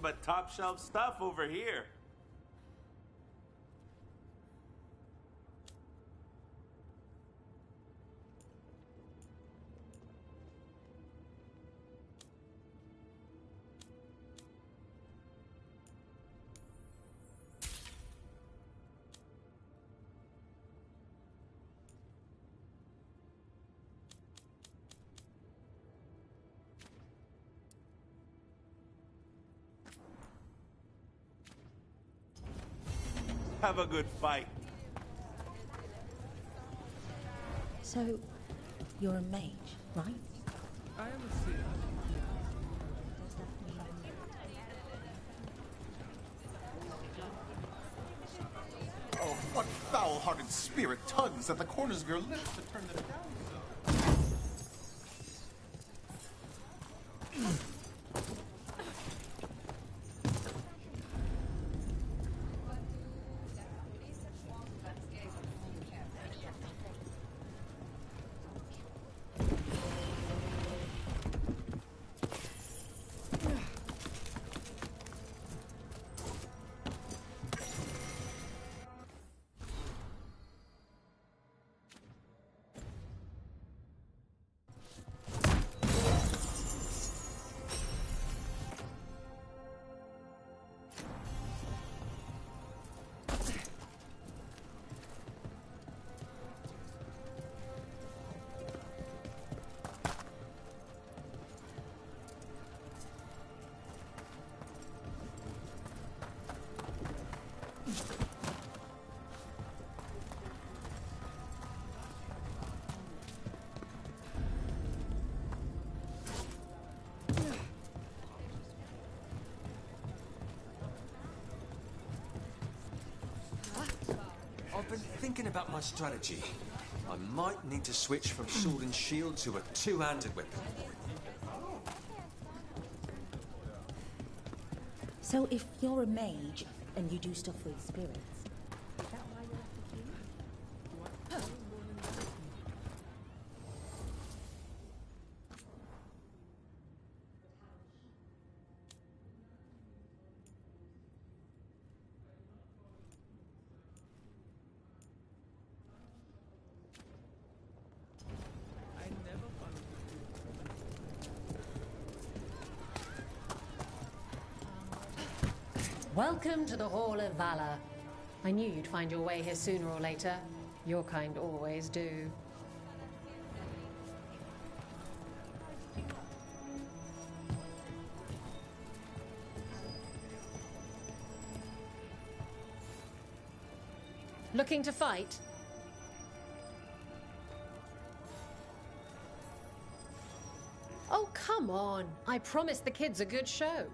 but top shelf stuff over here. Have a good fight. So, you're a mage, right? I am a seer. Oh, what foul-hearted spirit tugs at the corners of your lips to turn them down so? I've been thinking about my strategy. I might need to switch from sword and shield to a two-handed weapon. So if you're a mage and you do stuff with spirits, is that why you're the king? Welcome to the Hall of Valor. I knew you'd find your way here sooner or later. Your kind always do. Looking to fight? Oh, come on. I promised the kids a good show.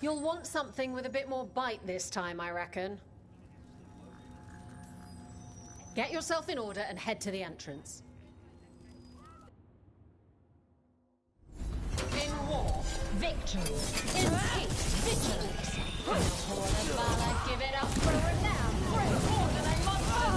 You'll want something with a bit more bite this time, I reckon. Get yourself in order and head to the entrance. In war, victory. In peace, vigilance. In the hall of valor, give it up for renown. Great order they must have.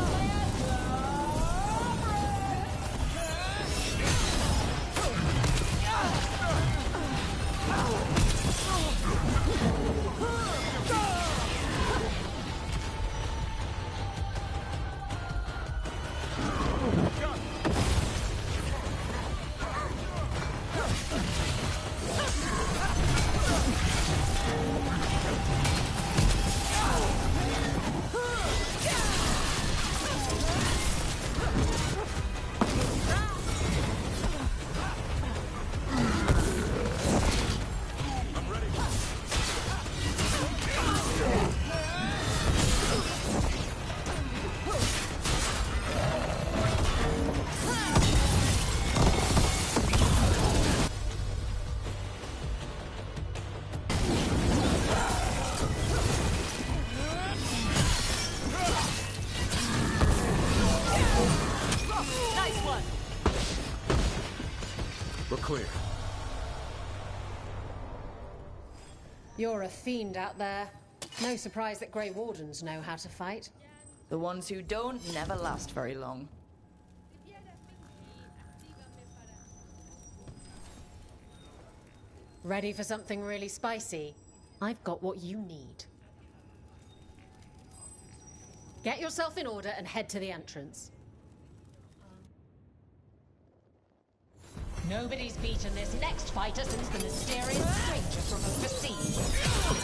You're a fiend out there. No surprise that Grey Wardens know how to fight. The ones who don't never last very long. Ready for something really spicy? I've got what you need. Get yourself in order and head to the entrance. Nobody's beaten this next fighter since the mysterious stranger from overseas.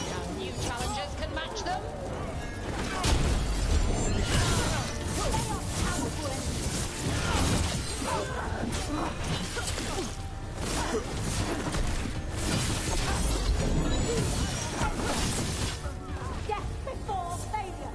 Now new challengers can match them. Death before failure.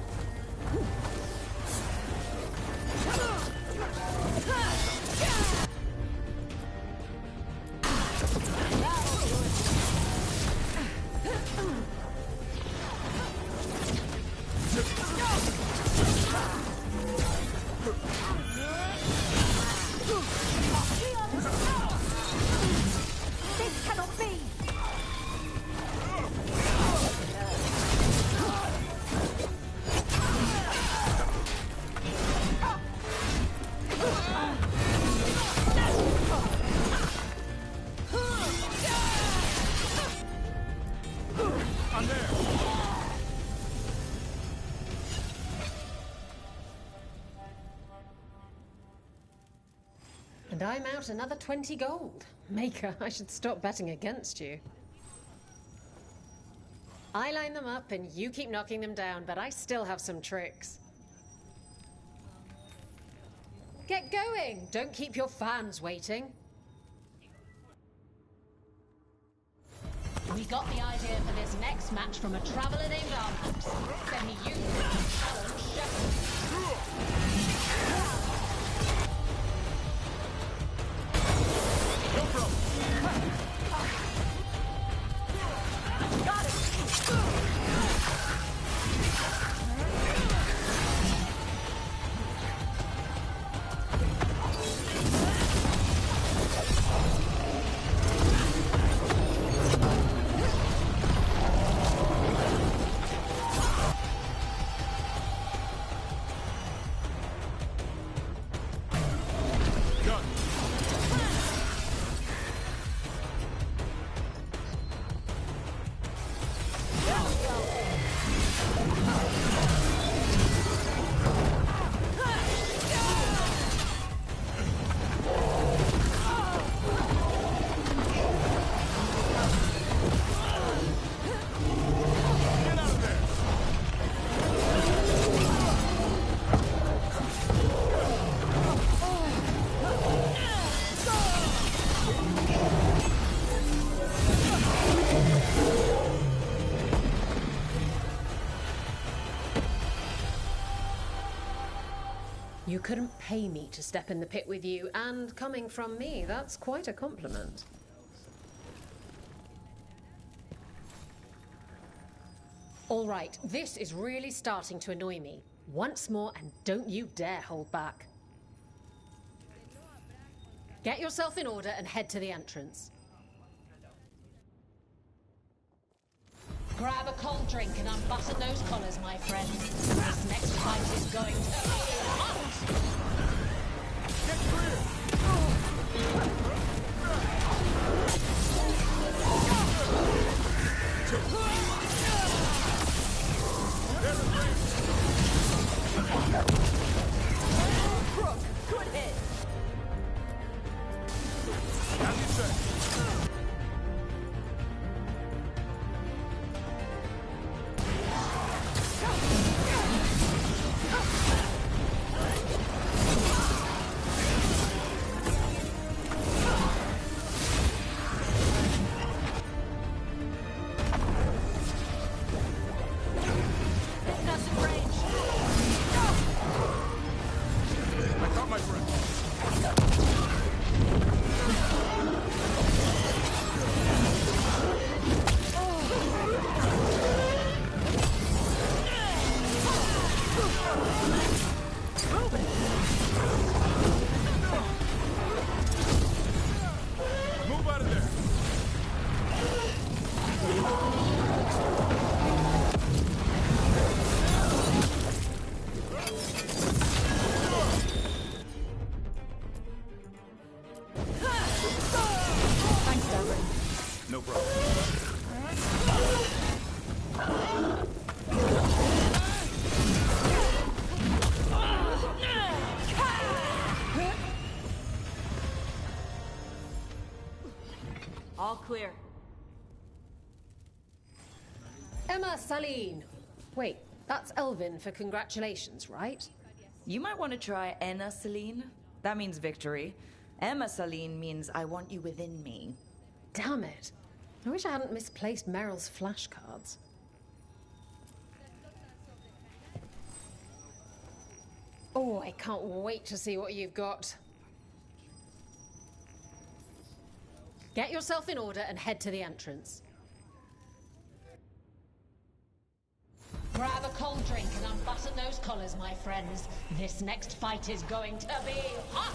This cannot be! I'm there! And I'm out another 20 gold. Maker, I should stop betting against you. I line them up and you keep knocking them down, but I still have some tricks. Get going! Don't keep your fans waiting. We got the idea for this next match from a traveller named Armand. Then he used it to challenge Shepard. No problem. Got it! You couldn't pay me to step in the pit with you, and coming from me, that's quite a compliment. All right, this is really starting to annoy me. Once more, and don't you dare hold back. Get yourself in order and head to the entrance. Grab a cold drink and unbutton those collars, my friends. This next fight is going to be hot! Get clear! Crook, good hit. As you say. All clear. Emma Saline. Wait, that's Elvin for congratulations, right? You might want to try Enna Celine. That means victory. Emma Saline means I want you within me. Damn it. I wish I hadn't misplaced Meryl's flashcards. Oh, I can't wait to see what you've got. Get yourself in order and head to the entrance. Grab a cold drink and unbutton those collars, my friends. This next fight is going to be hot!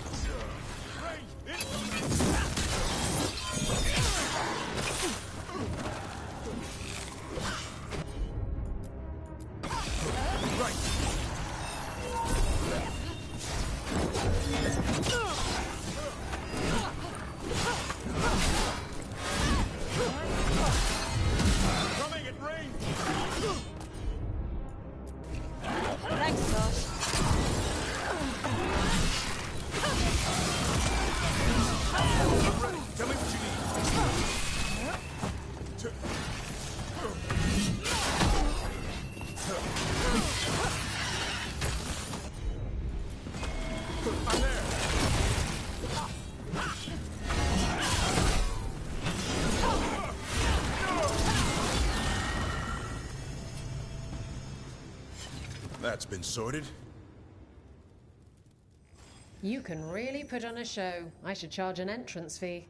Coming at range! Thanks, Josh. I'm ready. Tell me what you need. I'm there. That's been sorted. You can really put on a show. I should charge an entrance fee.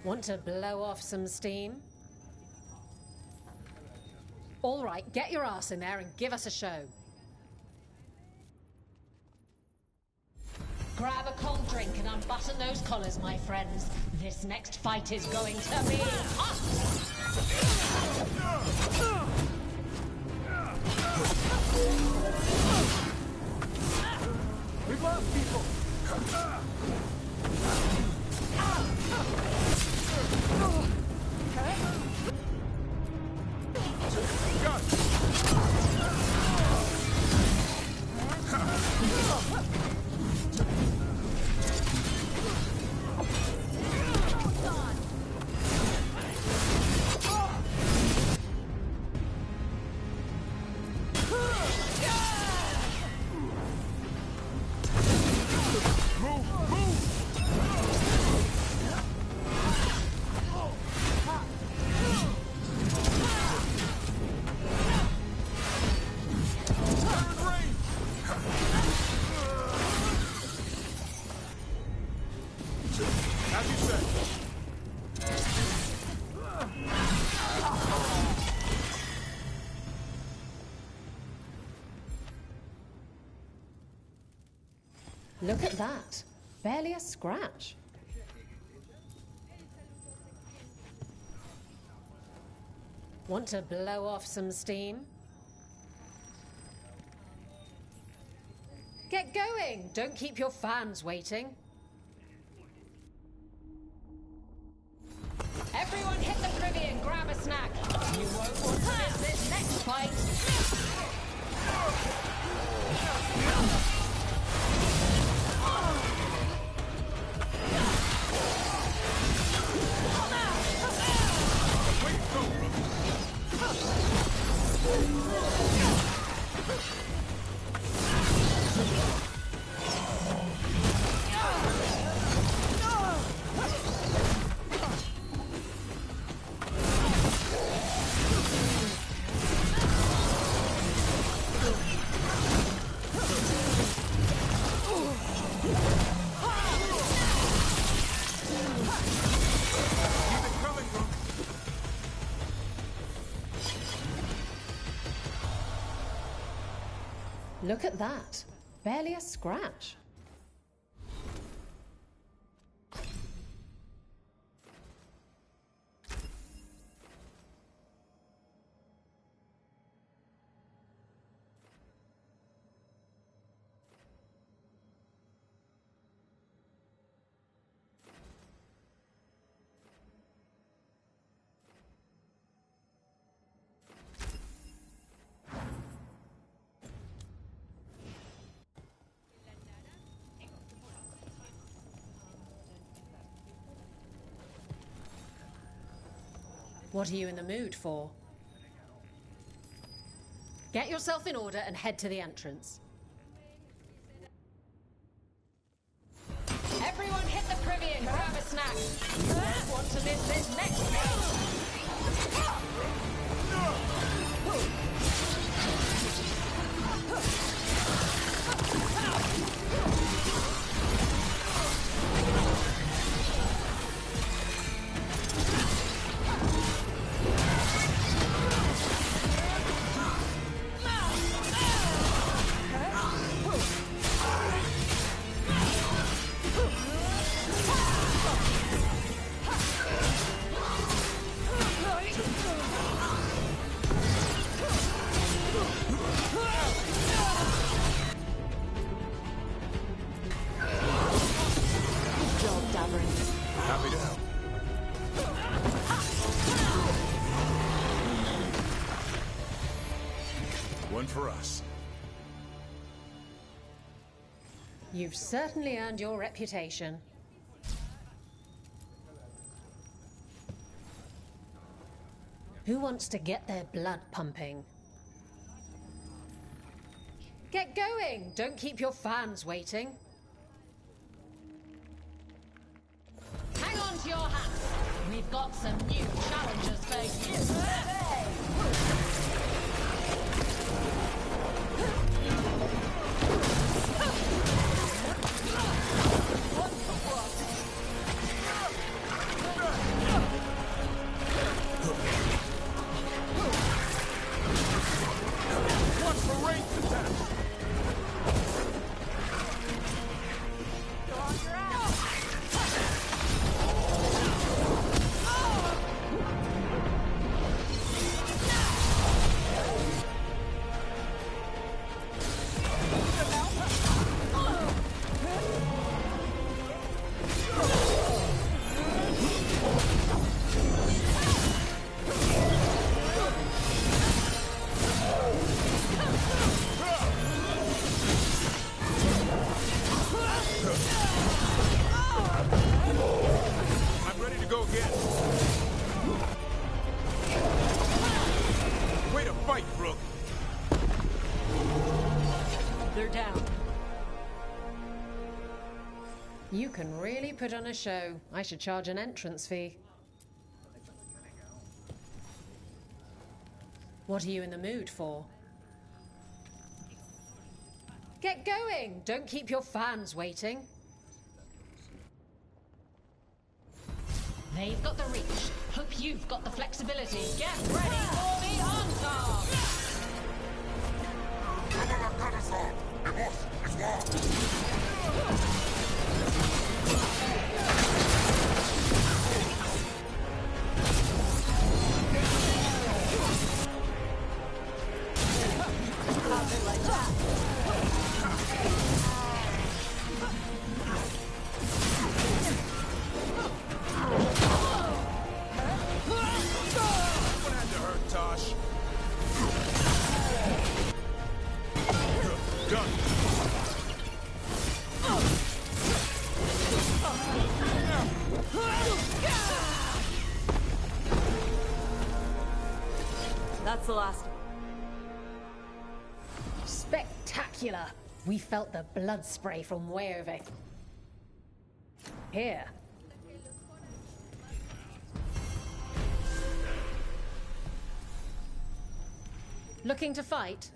Want to blow off some steam? All right, get your ass in there and give us a show. Grab a cold drink and unbutton those collars, my friends. This next fight is going to be hot! We've lost people! Got it. Look at that. Barely a scratch. Want to blow off some steam? Get going! Don't keep your fans waiting. Everyone hit the privy and grab a snack. You won't want to miss this next fight. Look at that. Barely a scratch. What are you in the mood for? Get yourself in order and head to the entrance. Everyone hit the privy and grab a snack. You won't want to miss this next game. Happy to help. One for us. You've certainly earned your reputation. Who wants to get their blood pumping? Get going! Don't keep your fans waiting. Hang on to your hats. We've got some new challenges for you. Watch for ranged attack! I'm ready to go again. Way to fight, Brooke. They're down. You can really put on a show. I should charge an entrance fee. What are you in the mood for? Get going! Don't keep your fans waiting. They've got the reach. Hope you've got the flexibility. Get ready for the onslaught! Come on, That's the last. Spectacular! We felt the blood spray from way over here. Looking to fight?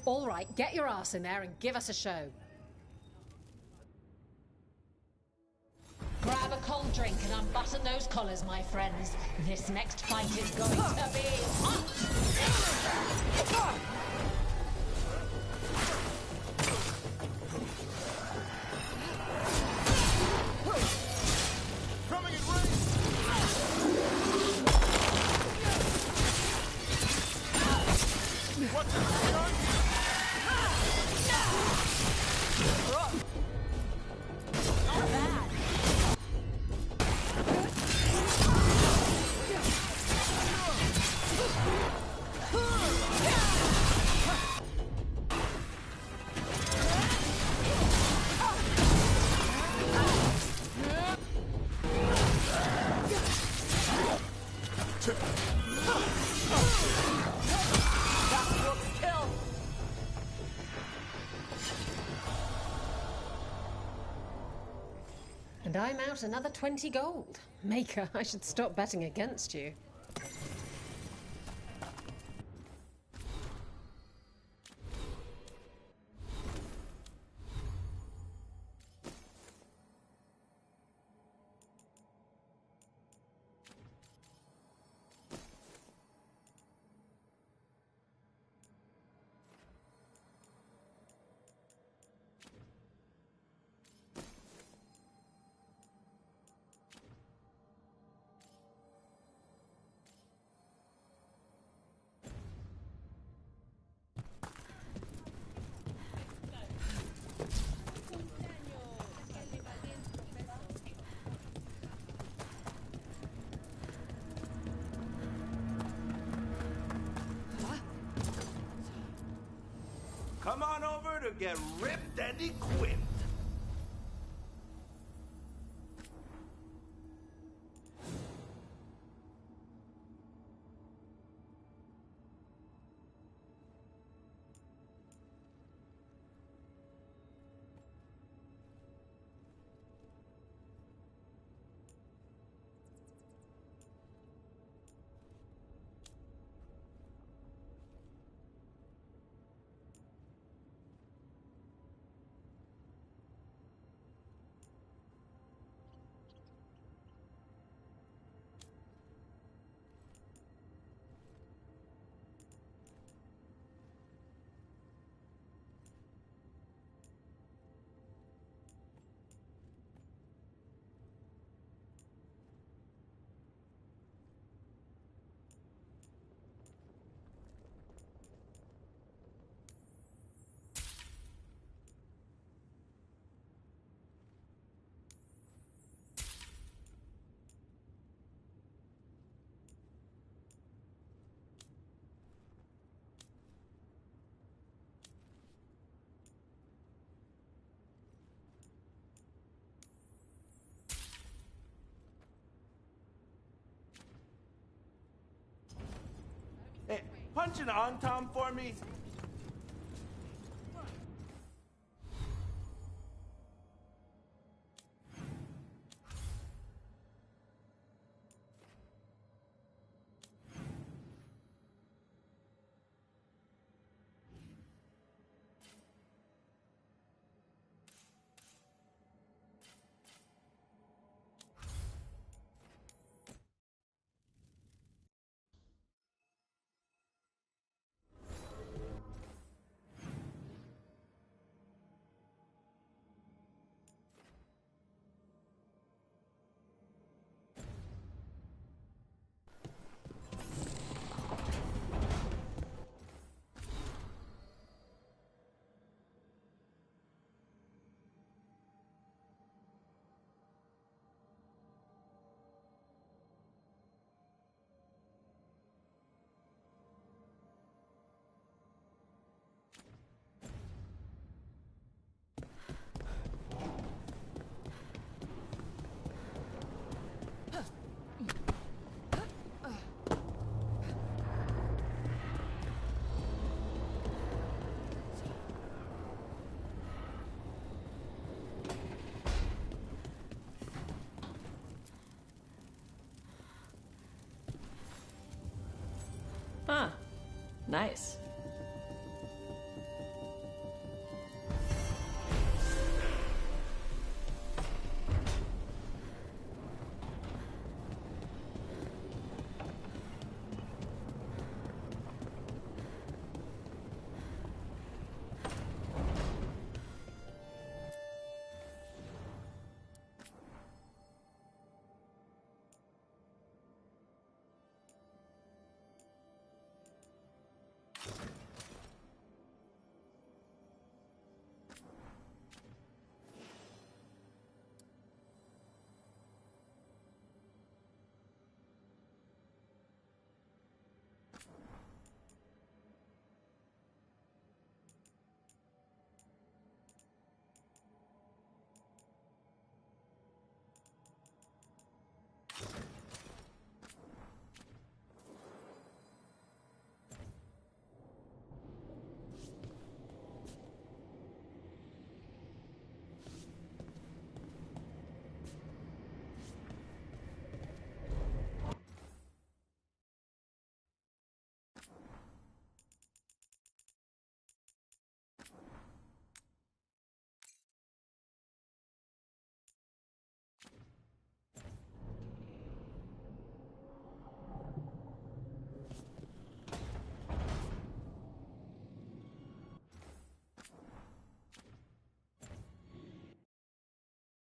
All right, get your ass in there and give us a show. Grab a cold drink and unbutton those collars, my friends. This next fight is going to be hot! Coming in range! What's going on? Not bad. And I'm out another 20 gold. Maker, I should stop betting against you. Come on over to get ripped and equipped. Hey, punch an on Tom for me. Nice.